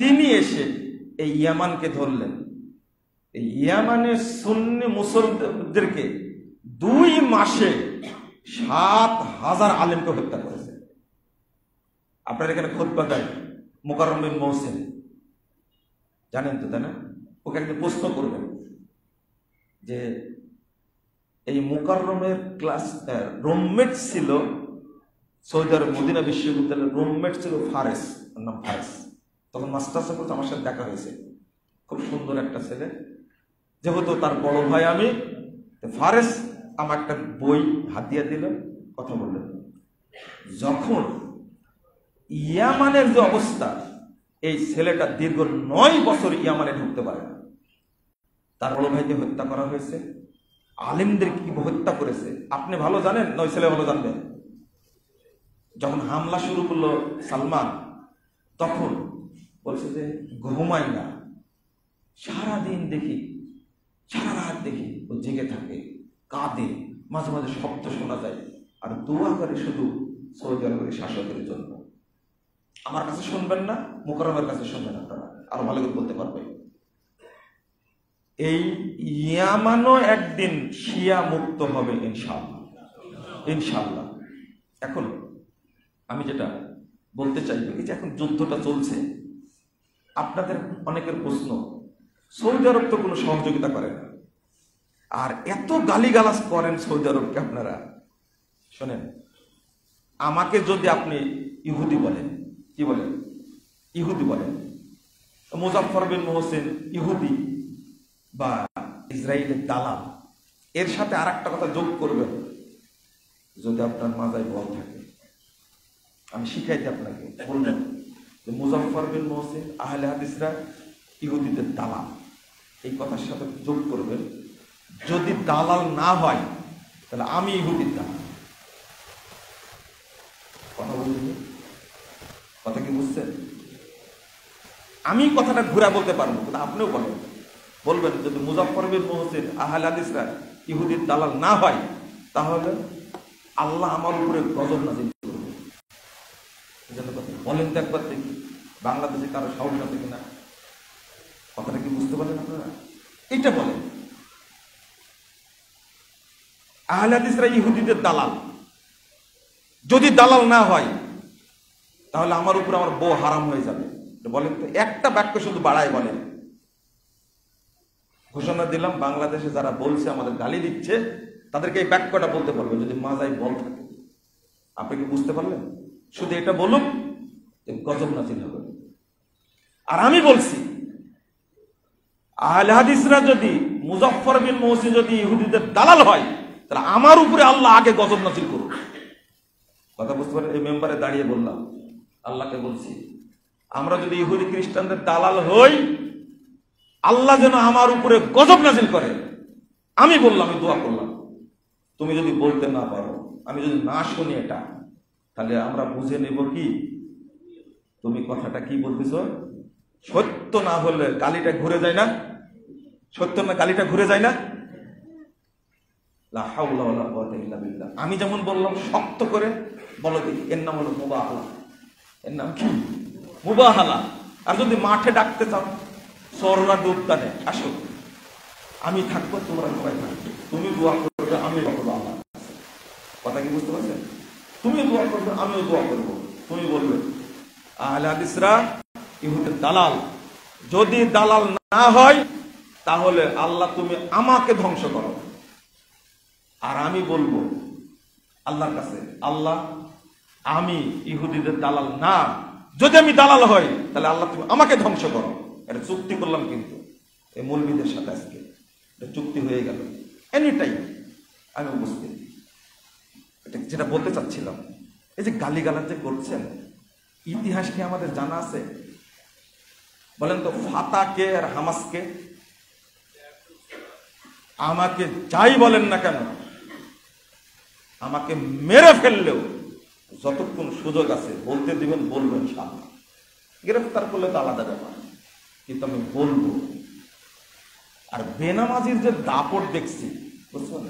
তিনি এসে এই ইয়ামানকে ধরলেন। এই ইয়ামানের সুন্নি মুসলমানদেরকে 2 মাসে 7,000 আলেমকে হত্যা করেছে। আপনার এখানে খুতবা দেয় মুকাররম বিন মহসিন, জানেন তো, তাই না? ওকে একদিন প্রশ্ন করবেন যে এই মুকাররমের ক্লাস রুমমেট ছিল সৌদি আরব মদিনা বিশ্ববিদ্যালয়ের রুমমেট ছিল ফারেস, ওর নাম ফারেস। তখন মাস্টার্সে করতে আমার সাথে দেখা হয়েছে, খুব সুন্দর একটা ছেলে। যেহেতু তার বড় ভাই আমি, ফারেস আমার একটা বই হাতিয়া দিল, কথা বললেন। যখন ইয়ামানের যে অবস্থা, এই ছেলেটা দীর্ঘ 9 বছর ইয়ামানে ঢুকতে পারে না। তার বড় ভাইকে হত্যা করা হয়েছে, আলেমদের কি হত্যা করেছে আপনি ভালো জানেন, নয় ছেলে ভালো জানবেন। যখন হামলা শুরু করলো সালমান, তখন বলছে যে ঘুমাই না, সারাদিন দেখি, সারা রাত দেখি ও জেগে থাকে, কাঁদে, মাঝে মাঝে শব্দ শোনা যায়, আর দোয়া করে শুধু সৌদি আরবের শাসকের জন্য। আমার কাছে শুনবেন না, মুকাররমের কাছে শুনবেন, আপনারা আরো ভালো করে বলতে পারবেন। এই ইয়ামানও একদিন শিয়া মুক্ত হবে ইনশাআল্লাহ, ইনশাআল্লাহ। এখন আমি যেটা বলতে চাইব, এই যে এখন যুদ্ধটা চলছে, আপনাদের অনেকের প্রশ্ন, সৌদি আরব তো কোনো সহযোগিতা করে না, আর এত গালিগালাজ করেন সৌদি আরবকে আপনারা। শোনেন, আমাকে যদি আপনি ইহুদি বলেন, কি বলেন? ইহুদি বলেন। মুজাফফর বিন মোহসিন ইহুদি বা ইসরায়েলের দালাল, এর সাথে আর একটা কথা যোগ করবেন, যদি আপনার মাথায় বল থাকে, আমি শিখাইতে আপনাকে বলবেন যে মুজাফফর বিন মোহসিন আহলে হাদিসরা ইহুদিদের দালাল, এই কথার সাথে যোগ করবেন। যদি দালাল না হয় তাহলে আমি ইহুদির দালাল। কথা বলছেন? কথা কি বুঝছেন? আমি কথাটা ঘুরা বলতে পারবো, কিন্তু আপনিও বলবেন যদি মুজাফফর বিন মোহসিন আহলে হাদিসরা ইহুদির দালাল না হয়, তাহলে আল্লাহ আমার উপরে গজব নাযিল করবে। বলেন তো একবার দেখি, বাংলাদেশে কারো সাহস আছে কিনা? কথাটা কি বুঝতে পারলেন আপনারা? এটা বলেন, আহলে হাদিসরা ইহুদিদের দালাল। যদি দালাল না হয় তাহলে আমার উপর আমার বউ হারাম হয়ে যাবে। বলেন তো, একটা বাক্য শুধু বাড়ায় বলেন। ঘোষণা দিলাম, বাংলাদেশে যারা বলছে আমাদের গালি দিচ্ছে, তাদেরকে এই বাক্যটা বলতে পারবে যদি মাজায় বল থাকে। আপনি কি বুঝতে পারলেন? শুধু এটা বলুন, গজব নাযিল হবে। আর আমি বলছি, আহলে হাদিসরা যদি মুজাফফর বিন মোহসিন যদি ইহুদিদের দালাল হয়, তাহলে আমার উপরে আল্লাহ আগে গজব নাযিল করুন। কথা বুঝতে পারেন? এই মেম্বারে দাঁড়িয়ে বললাম, আল্লাহকে বলছি, আমরা যদি ইহুদি খ্রিস্টানদের দালাল হই, আল্লাহ যেন আমার উপরে গজব নাযিল করে। আমি বললাম, আমি দোয়া করলাম। তুমি যদি বলতে না পারো, আমি যদি না শুনি এটা, তাহলে আমরা বুঝে নেব কি তুমি কথাটা কি বলতেছ সত্য না হলে গালিটা ঘুরে যায় না? সত্য না গালিটা ঘুরে যায় না? লা হাওলা ওয়ালা কুওয়াতা ইল্লা বিল্লাহ। আমি যেমন বললাম শক্ত করে বলো দেখি, এর নাম হলো মুবাহালা। এর নাম কি? মুবাহালা। আর যদি মাঠে ডাকতে চাও, সরলা উদ্যানে আসো, আমি থাকবো, তোমরা সবাই থাকবে, তুমি দোয়া করবে, আমি করবো। আল্লাহ কথা কি বুঝতে পারছেন? তুমি দোয়া করবে, আমিও দোয়া করবো। তুমি বলবে আহলে হাদিসরা ইহুদের দালাল, যদি দালাল না হয় তাহলে আল্লাহ তুমি আমাকে ধ্বংস করো। আর আমি বলবো আল্লাহর কাছে, আল্লাহ আমি ইহুদিদের দালাল না, যদি আমি দালাল হই তাহলে আল্লাহ তুমি আমাকে ধ্বংস করো। এটা চুক্তি করলাম কিন্তু এই মৌলবীদের সাথে, আজকে এটা চুক্তি হয়ে গেল। এনি টাইম আমি উপস্থিত। এটা যেটা বলতে চাচ্ছিলাম, এই যে গালিগালাজ যে করছেন, ইতিহাস কি আমাদের জানা আছে? বলেন তো, ফাতাকে আর হামাসকে, আমাকে যাই বলেন না কেন, আমাকে মেরে ফেললেও যতক্ষণ সুযোগ আছে বলতে দিবেন, বলবেন। ইনশাআল্লাহ গ্রেফতার করলে তো আলাদা ব্যাপার, কিন্তু আমি বলবো। আর বেনামাজির যে দাপট দেখছি, বুঝছেন,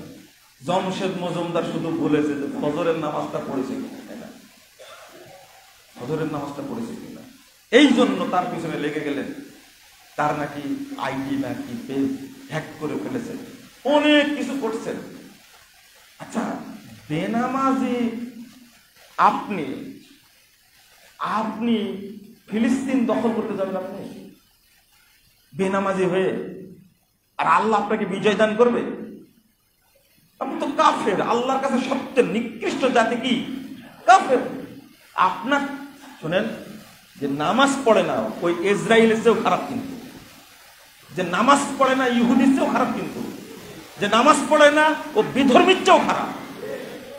জমশেদ মজুমদার শুধু বলেছে যে ফজরের নামাজটা পড়েছে কিনা, ফজরের নামাজটা পড়েছে কিনা, এই জন্য তার পিছনে লেগে গেলেন। তার নাকি আইডি নাকি পেজ হ্যাক করে ফেলেছে, অনেক কিছু করছেন। আচ্ছা, বেনামাজি আপনি আপনি ফিলিস্তিন দখল করতে যাবেন আপনি বেনামাজি হয়ে, আর আল্লাহ আপনাকে বিজয় দান করবে? আপনি তো কাফের। আল্লাহর কাছে সবচেয়ে নিকৃষ্ট জাতি কি? কাফের। আপনার শুনেন, যে নামাজ পড়ে না ওই ইসরায়েলের চেয়েও খারাপ, কিন্তু যে নামাজ পড়ে না ইহুদির চেয়েও খারাপ, কিন্তু যে নামাজ পড়ে না ও বিধর্মীর চেয়েও খারাপ।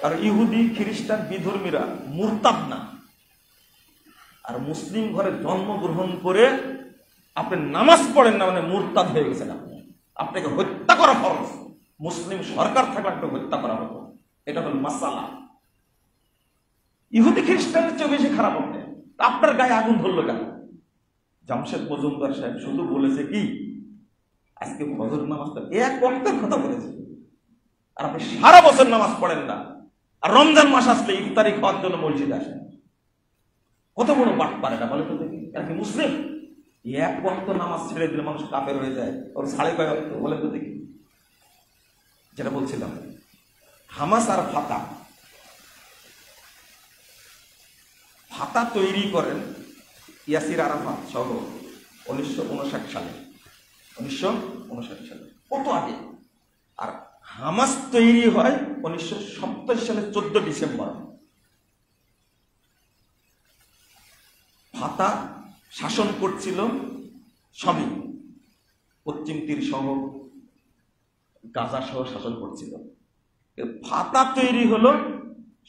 আর ইহুদি খ্রিস্টান বিধর্মীরা মুরতাদ না। আর মুসলিম ঘরে জন্মগ্রহণ করে আপনি নামাজ পড়েন না মানে মুরতাদ হয়ে গেছেন। আপনাকে হত্যা করা ফরজ। মুসলিম সরকার থাকলে আপনাকে হত্যা করা হতো। এটা হল মাসালা। ইহুদি খ্রিস্টানের চেয়ে বেশি খারাপ হবে। আপনার গায়ে আগুন ধরলো কেন? জামশেদ মজুমদার সাহেব শুধু বলেছে কি, আজকে ফজর নামাজটা এক ওয়াক্তের কথা বলেছে, আর আপনি সারা বছর নামাজ পড়েন না, আর রমজান মাস আসলে ইফতারি খাওয়ার জন্য মসজিদে আসেন। কত বড় বাট পারে না বলে তো দেখি। আর কি মুসলিম এক ওয়াক্ত নামাজ ছেড়ে দিলে মানুষ কাফের হয়ে যায়, ওর সাড়ে কয় ওয়াক্ত বলে তো দেখি। যেটা বলছিলাম, হামাস আর ফাতা, ফাতা তৈরি করেন ইয়াসির আরাফাত সহ 1959 সালে, 1959 সালে, কত আগে। আর হামাস তৈরি হয় 1970 সালের 14 ডিসেম্বর। ফাতা শাসন করছিল সবই, পশ্চিম তীর সহ গাজা সহ শাসন করছিল। ফাতা তৈরি হলো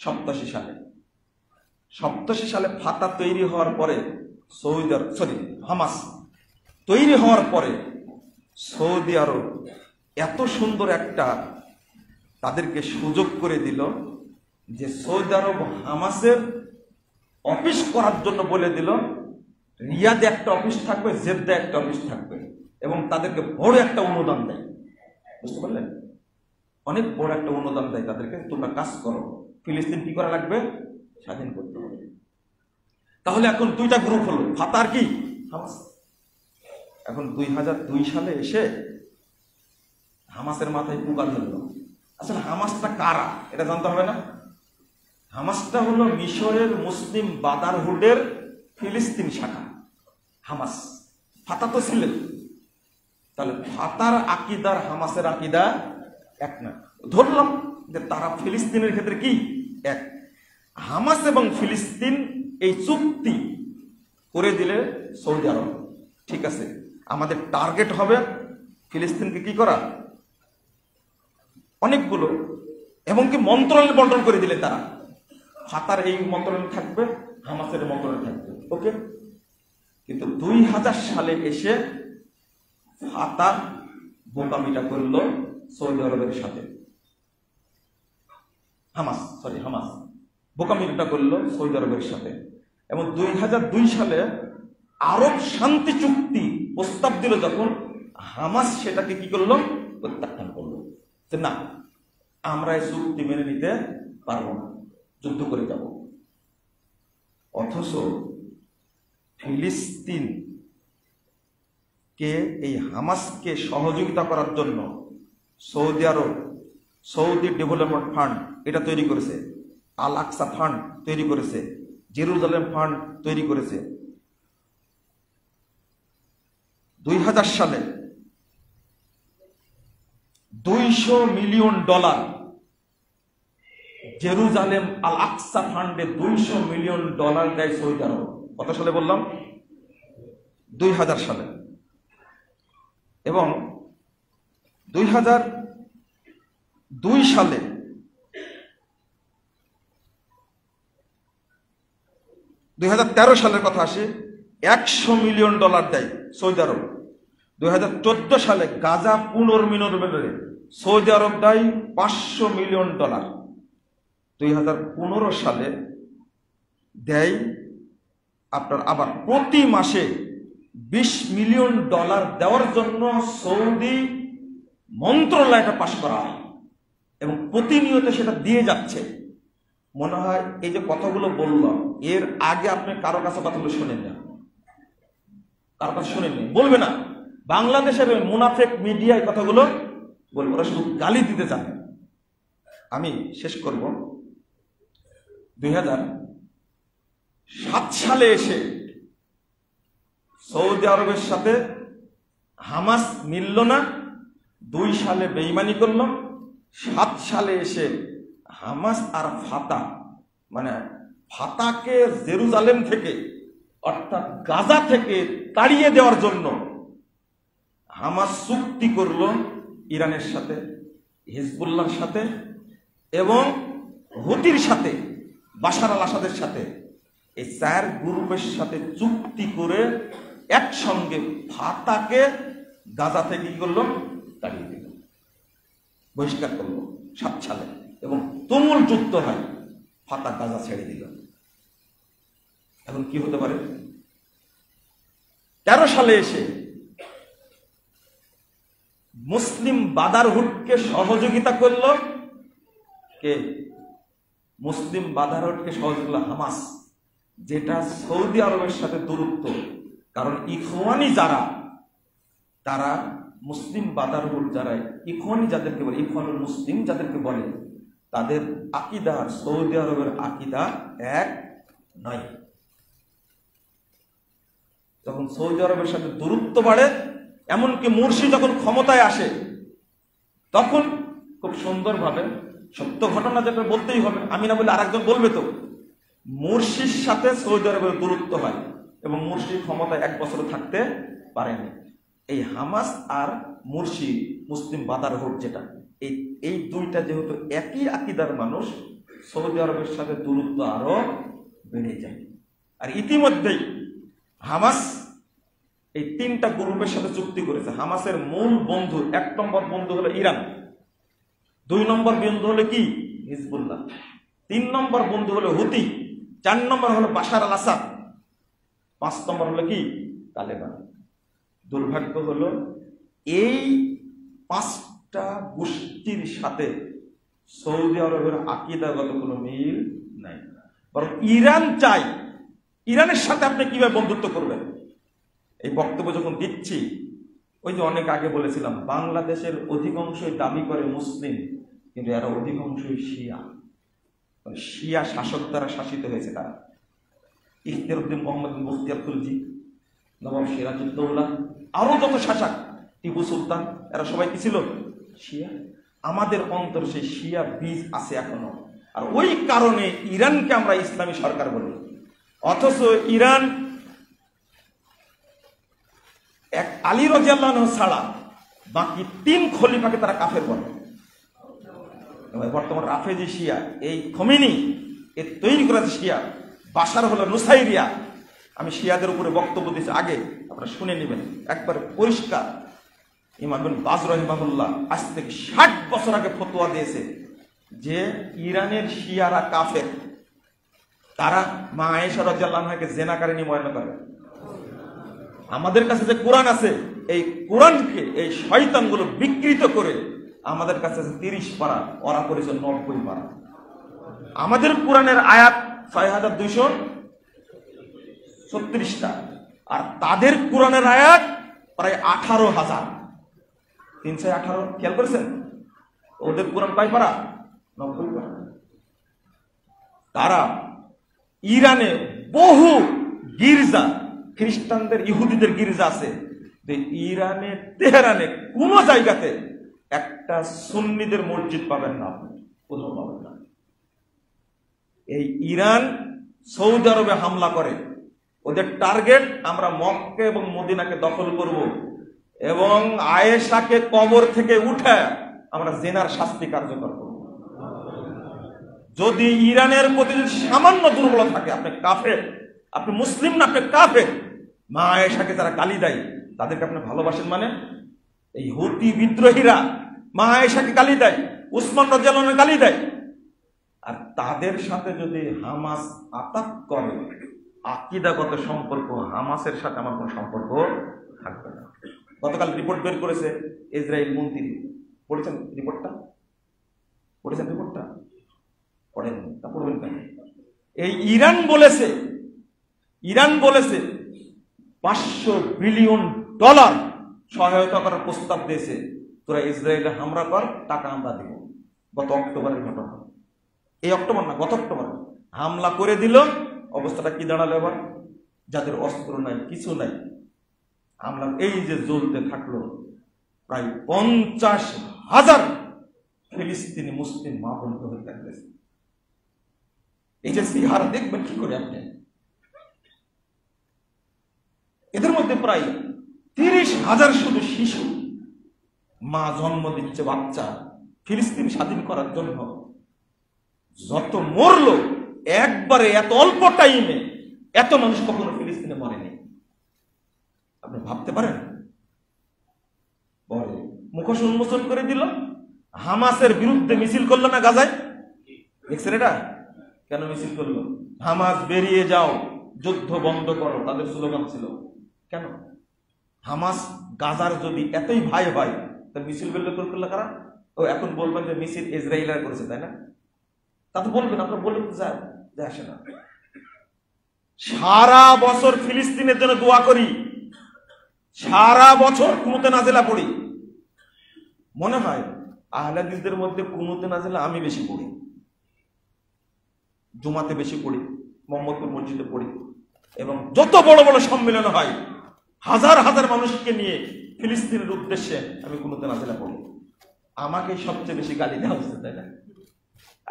87 সালে। 87 সালে ফাতা তৈরি হওয়ার পরে হামাস তৈরি হওয়ার পরে সৌদি আরব এত সুন্দর একটা তাদেরকে সুযোগ করে দিল যে সৌদি আরব হামাসের অফিস করার জন্য বলে দিল, রিয়াদে একটা অফিস থাকবে, জেদ্দা একটা অফিস থাকবে, এবং তাদেরকে বড় একটা অনুদান দেয়। বুঝতে পারলেন? অনেক বড় একটা অনুদান দেয় তাদেরকে, তোমরা কাজ করো, ফিলিস্তিন কি করা লাগবে? স্বাধীন করতে হবে। তাহলে এখন দুইটা গ্রুপ হলো, ফাতার কি হামাস। এখন 2002 সালে এসে হামাসের মাথায় পোকা ধরল। আসলে হামাসটা কারা এটা জানতে হবে না? হামাসটা হলো মিশরের মুসলিম ব্রাদারহুডের ফিলিস্তিন শাখা হামাস। ফাতা তো ছিলেন, তাহলে ফাতার আকিদার হামাসের আকিদা এক না। ধরলাম যে তারা ফিলিস্তিনের ক্ষেত্রে কি এক। হামাস এবং ফিলিস্তিন এই চুক্তি করে দিলে সৌদি আরব, ঠিক আছে, আমাদের টার্গেট হবে ফিলিস্তিনকে কি করা, অনেকগুলো, এবং কি মন্ত্রণালয় বন্টন করে দিলে তারা, ফাতার এই মন্ত্রণালয় থাকবে, হামাসের মন্ত্রণালয় থাকবে, ওকে। কিন্তু 2000 সালে এসে ফাতা বোকামিটা করলো সৌদি আরবের সাথে। হামাস বোকামিটা করলো সৌদি আরবের সাথে, এবং 2002 সালে আরব শান্তি চুক্তি প্রস্তাব দিল যখন, হামাস সেটাকে কি করলো, প্রত্যাখ্যান করলো যে না, আমরা এই চুক্তি মেনে নিতে পারবো না, যুদ্ধ করে যাব। অথচ ফিলিস্তিন কে এই হামাসকে সহযোগিতা করার জন্য Saudi Arab Saudi development fund এটা তৈরি করেছে, আল আকসা ফান্ড তৈরি করেছে, জেরুজালেম ফান্ড তৈরি করেছে। 2000 সালে $200 মিলিয়ন জেরুজালেম আল আকসা ফান্ডে $200 মিলিয়ন দেয় সৌদি আরব। কত সালে বললাম? 2000 সালে। এবং 2002 সালে সালের কথা আসে, $100 মিলিয়ন দেয় সৌদি আরব। 2014 সালে গাজা পুনর্নির্মাণে সৌদি আরব দেয় $500 মিলিয়ন। 2015 সালে দেয় আপনার আবার প্রতি মাসে $20 মিলিয়ন দেওয়ার জন্য সৌদি মন্ত্রণালয়টা পাশ করা হয় এবং প্রতিনিয়ত সেটা দিয়ে যাচ্ছে। মনে হয় এই যে কথাগুলো বললাম এর আগে আপনি কারো কাছে কথাগুলো শোনেন না, কারো কাছে শোনেননি, বলবে না। বাংলাদেশের মুনাফেক মিডিয়ায় কথাগুলো বলবো, ওরা শুধু গালি দিতে জানে। আমি শেষ করব। 2007 সালে এসে সৌদি আরবের সাথে হামাস মিলল না, 2 সালে বেঈমানি করল, 7 সালে এসে হামাস আর ফাতা মানে ফাতাকে জেরুজালেম থেকে অর্থাৎ গাজা থেকে তাড়িয়ে দেওয়ার জন্য হামাস চুক্তি করল ইরানের সাথে, হিজবুল্লাহর সাথে এবং হুতির সাথে, বাশার আল আসাদের সাথে। এই 4 গ্রুপের সাথে চুক্তি করে একসঙ্গে ফাতাকে গাজা থেকে কি করলো? তাড়িয়ে দিল, বহিষ্কার করলো 7 সালে এবং তুমুল যুদ্ধ হয়, ফাতা গাজা ছেড়ে দিল। এখন কি হতে পারে? 13 সালে এসে মুসলিম ব্রাদারহুডকে সহযোগিতা করল কে? মুসলিম ব্রাদারহুডকে সহযোগিতা হামাস, যেটা সৌদি আরবের সাথে দূরত্ব। কারণ ইখওয়ানি যারা, তারা মুসলিম ব্রাদারহুড যারা ইখওয়ানি যাদেরকে বলে, ইখওয়ানুল মুসলিম যাদেরকে বলে, তাদের আকীদা আর সৌদি আরবের আকীদা এক নয়। যখন সৌদি আরবের সাথে দূরত্ব বাড়ে, এমনকি মুরসি যখন ক্ষমতায় আসে তখন খুব সুন্দরভাবে, সত্য ঘটনা যেটা বলতেই হবে, আমি না বলে আরেকজন বলবে তো, মুরসির সাথে সৌদি আরবের দূরত্ব হয় এবং মুরসি ক্ষমতায় 1 বছর থাকতে পারেনি। এই হামাস আর মুরসি মুসলিম ব্রাদারহুড যেটা, এই দুইটা যেহেতু একই আকীদার মানুষ, সৌদি আরবের সাথে দূরত্ব আরো বেড়ে যায়। আর ইতিমধ্যেই হামাস এই 3টা গ্রুপের সাথে চুক্তি করেছে। হামাসের মূল বন্ধু, 1 নম্বর বন্ধু হলো ইরান, 2 নম্বর বন্ধু হলো কি? হিজবুল্লাহ, 3 নম্বর বন্ধু হলো হুতি, 4 নম্বর হলো বাশার আল আসাদ, 5 নম্বর হলো কি? তালেবান। দুর্ভাগ্য হলো এই 5টা গোষ্ঠীর সাথে সৌদি আরবের আকীদাগত কোনো মিল নাই। বরং ইরান চাই, ইরানের সাথে আপনি কিভাবে বন্ধুত্ব করবেন? এই বক্তব্য যখন দিচ্ছি, ওই যে অনেক আগে বলেছিলাম, বাংলাদেশের অধিকাংশই দাবি করে মুসলিম, কিন্তু এরা অধিকাংশই শিয়া, শিয়া শাসক দ্বারা শাসিত হয়েছে। তারা ইখতিয়ারউদ্দিন মোহাম্মদ মুখতিয়ার খুলজি, নবাব সিরাজউদ্দৌলা, আরো যত শাসক, টিপু সুলতান, এরা সবাই কি ছিল? শিয়া। আমাদের অন্তর সেই শিয়া বীজ আছে এখনো। আর ওই কারণে ইরানকে আমরা ইসলামী সরকার বলি, অথচ ইরান এক আলী রাদিয়াল্লাহু আনহু ছাড়া বাকি 3 খলিফাকে তারা কাফের বলে। বর্তমান রাফেজি শিয়া, এই খোমেনি এ তৈরি করেছে শিয়া, বাশার হলো নুসাইরিয়া। আমি শিয়াদের উপরে বক্তব্য দিয়েছি আগে, আপনারা শুনে নেবেন, একবার পরিষ্কার। ইমাম ইবনে বাজ রাহিমাহুল্লাহ আজ থেকে 60 বছর আগে ফতোয়া দিয়েছে যে ইরানের শিয়ারা কাফের, তারা মা আয়েশা রাদিয়াল্লাহু আনহাকে জিনাকারিনী মনে করে। আমাদের কাছে যে কোরআন আছে, এই কোরআনকে এই শয়তানগুলো বিকৃত করে আমাদের কাছে 30 পারা, ওরা করেছে 90 পারা। আমাদের কোরআনের আয়াত 6236টা, আর তাদের কোরআনের আয়াত প্রায় 18,000। 318, খেয়াল করেছেন? ওদের কোরআন কয় পারা? 90 পারা। তারা ইরানে বহু গির্জা, খ্রিস্টানদের ইহুদিদের গির্জা আছে, ইরানে তেহরানে কোন জায়গাতে একটা সুন্নিদের মসজিদ পাবেন না, কোথাও পাবেন না। এই ইরান সৌদি আরবে হামলা করে, ওদের টার্গেট আমরা মক্কা এবং মদিনাকে দখল করব এবং আয়েশাকে কবর থেকে উঠে আমরা জেনার শাস্তি কার্যকর করব। যদি ইরানের প্রতি সামান্য দুর্বল থাকে, আপনি কাফের, আপনি মুসলিম না, আপনি কাফের। মা আয়েশাকে যারা গালি দেয় তাদেরকে আপনি ভালোবাসেন মানে? এই হুতি বিদ্রোহীরা মা আয়েশাকে গালি দেয়, উসমান রাদিয়াল্লাহু আনহু গালি দেয়, আর তাদের সাথে যদি হামাস আতাক করে, আকীদাগত সম্পর্ক হামাসের সাথে আমার কোনো সম্পর্ক থাকবে না। গতকাল রিপোর্ট বের করেছে ইসরায়েল মন্ত্রী, পড়েছেন রিপোর্টটা? পড়েছেন রিপোর্টটা? পড়েন, তা পড়বেন কেন? এই ইরান বলেছে $500 বিলিয়ন সহায়তা করার প্রস্তাব দিয়েছে, তোরা ইসরায়েলে হামলা কর, টাকা আমরা দেব। গত অক্টোবরের ঘটনা, এই অক্টোবর না, গত অক্টোবর হামলা করে দিল। অবস্থাটা কি দাঁড়ালো এবার? যাদের অস্ত্র নাই, কিছু নাই, হামলা এই যে জ্বলতে থাকলো, প্রায় 50,000 ফিলিস্তিনি মুসলিম মা বোনকে হত্যা করেছে। এই যে সিহারা দেখবেন কি করে আপনি, এদের মধ্যে প্রায় 30,000 শুধু শিশু, মা জন্ম দিচ্ছে বাচ্চা। ফিলিস্তিন স্বাধীন করার জন্য যত মরলো একবারে, এত অল্প টাইমে এত মানুষ কখনো ফিলিস্তিনে মরেনি। আপনি ভাবতে পারেন? পরে মুখোশ উন্মোচন করে দিল, হামাসের বিরুদ্ধে মিছিল করলো না গাজায়? দেখছেন এটা? কেন মিছিল করলো? হামাস বেরিয়ে যাও, যুদ্ধ বন্ধ করো, তাদের স্লোগান ছিল। কেন? হামাস গাজার যদি এতই ভাই হয়, তা মিছিল বের করলো কারা? ও এখন বলবেন যে মিছিল ইসরায়েলরা করেছে, তাই না? তা তো বলবেন, আপনারা বলবেন যায় আসে না। সারা বছর ফিলিস্তিনের জন্য দোয়া করি, সারা বছর কুনুতে নাজিলা পড়ি। মনে হয় আহলে হাদিসদের মধ্যে কুনুতে নাজিলা আমি বেশি পড়ি, জুমাতে বেশি পড়ি, মোহাম্মদপুর মসজিদে পড়ি, এবং যত বড় বড় সম্মেলন হয় হাজার হাজার মানুষকে নিয়ে ফিলিস্তিনের উদ্দেশ্যে আমি কুনুতে নাজিলা পড়ি। আমাকে সবচেয়ে বেশি গালি দেওয়া হচ্ছে, তাই না?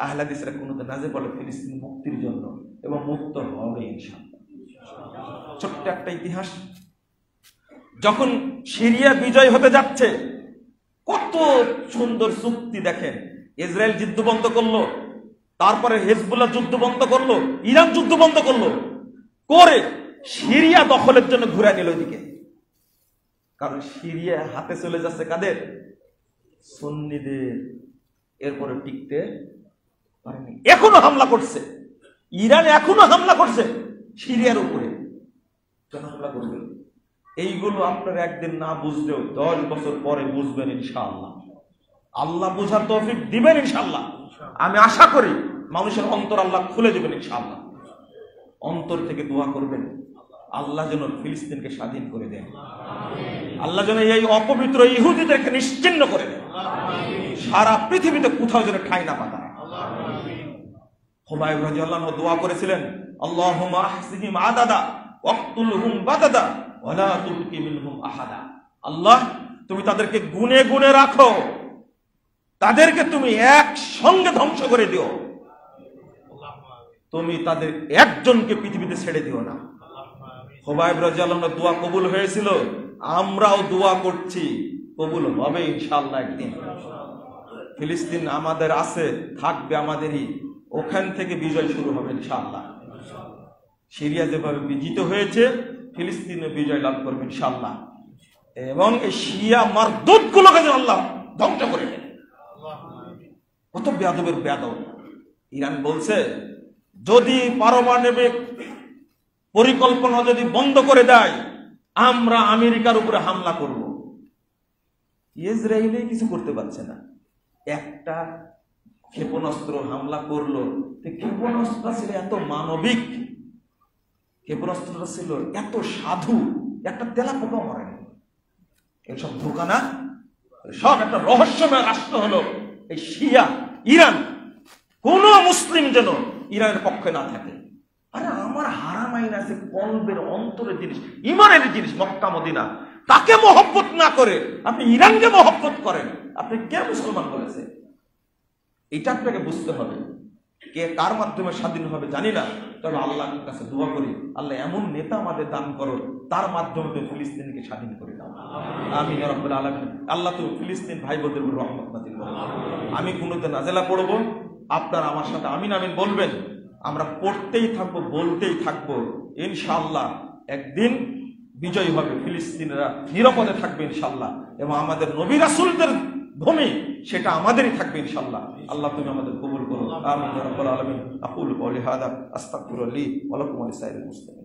আহলে হাদিসরা কুনুতে নাজিল বলে ফিলিস্তিন মুক্তির জন্য, এবং মুক্ত হবে ইনশাআল্লাহ। ছোট্ট একটা ইতিহাস, যখন সিরিয়া বিজয় হতে যাচ্ছে, কত সুন্দর চুক্তি দেখেন। ইসরায়েল যুদ্ধ বন্ধ করলো, তারপরে হেজবুল্লাহ যুদ্ধ বন্ধ করলো, ইরান যুদ্ধ বন্ধ করলো, করে সিরিয়া দখলের জন্য ঘুরে নিল ওইদিকে। কারণ সিরিয়া হাতে চলে যাচ্ছে কাদের? সুন্নিদের। এরপরে টিকতে পারেনি, এখনো হামলা করছে। ইরান এখনো হামলা করছে সিরিয়ার উপরে। কেন হামলা করবে? এইগুলো আপনারা একদিন না বুঝলেও 10 বছর পরে বুঝবেন ইনশাআল্লাহ। আল্লাহ বোঝার তৌফিক দিবেন ইনশাআল্লাহ। আমি আশা করি মানুষের অন্তর আল্লাহ খুলে দেবেন ইনশাআল্লাহ। অন্তর থেকে দোয়া করবেন, আল্লাহ যেন ফিলিস্তিনকে স্বাধীন করে দেন, আল্লাহ যেন এই অপবিত্র ইহুদিদেরকে নিশ্চিহ্ন করে দেন, সারা পৃথিবীতে কোথাও যেন ঠাঁই না পাতা। হুমায়ুন রাদিয়াল্লাহু আনহু দোয়া করেছিলেন, আল্লাহুম্মা আহসিহিম আদাদা ওয়াকতুলহুম বাদাদা ওয়ালা তুবকি মিনহুম আহাদা। আল্লাহ, তুমি তাদেরকে গুনে গুনে রাখো, তাদেরকে তুমি একসঙ্গে ধ্বংস করে দিও, তুমি তাদের একজনকে পৃথিবীতে ছেড়ে দিও না। হুমায়ুন রাদিয়াল্লাহু আনহু দোয়া কবুল হয়েছিল, আমরাও দোয়া করছি কবুল হবে ইনশাআল্লাহ একদিন। ফিলিস্তিন আমাদের আছে, থাকবে আমাদেরই, ওখান থেকে বিজয় শুরু হবে ইনশাআল্লাহ। সিরিয়া যেভাবে বিজিত হয়েছে, ফিলিস্তিনে বিজয় লাভ করবে ইনশাআল্লাহ, এবং এই শিয়া মারদুদ গুলোকে যেন আল্লাহ ধ্বংস করে দেন। কত বেয়াদবের বেয়াদব। ইরান বলছে যদি পারমাণবিক পরিকল্পনা যদি বন্ধ করে দেয়, আমরা আমেরিকার উপরে হামলা করব। ইসরায়েলে কিছু করতে পারছে না, একটা ক্ষেপণাস্ত্র হামলা করলো। ক্ষেপণাস্ত্রটা ছিল এত মানবিক, ক্ষেপণাস্ত্রটা ছিল এত সাধু, একটা তেলা পোকা মরেনি। এসব ধোঁকা না, সব একটা রহস্যময় রাষ্ট্র হলো এই শিয়া ইরান। কোন মুসলিম যেন ইরানের পক্ষে না থাকে। আরে আমার হারাম আইন আছে, কলবের অন্তরের জিনিস, ইমানের জিনিস, মক্কা মদিনা, তাকে মহব্বত না করে আপনি ইরানকে মহব্বত করেন, আপনি কে মুসলমান বলেছে? এটা আপনাকে বুঝতে হবে। কে কার মাধ্যমে স্বাধীন হবে জানি না, তবে আল্লাহর কাছে দোয়া করি, আল্লাহ এমন নেতা আমাদের দান করো, তার মাধ্যমে তুমি ফিলিস্তিনকে স্বাধীন করে দাও। আমিন ইয়া রাব্বুল আলামিন। আল্লাহ তুমি ফিলিস্তিন ভাই বোনদের উপর রহমত নাযিল করো। আমি কোনোতে নাজেলা পড়বো, আপনারা আমার সাথে আমিন আমিন বলবেন। আমরা পড়তেই থাকবো, বলতেই থাকবো। ইনশাআল্লাহ একদিন বিজয় হবে, ফিলিস্তিনিরা নিরাপদে থাকবে ইনশাআল্লাহ, এবং আমাদের নবী রাসূলদের ভূমি সেটা আমাদেরই থাকবে ইনশাআল্লাহ। আল্লাহ তুমি আমাদের কবুল করো। আমিন ইয়া রাব্বাল আলামিন। আকুলু কওলি হাযা আস্তাগফিরুল্লাহ লি ওয়া লাকুম ওয়া লিসাইরিল মুসলিমিন।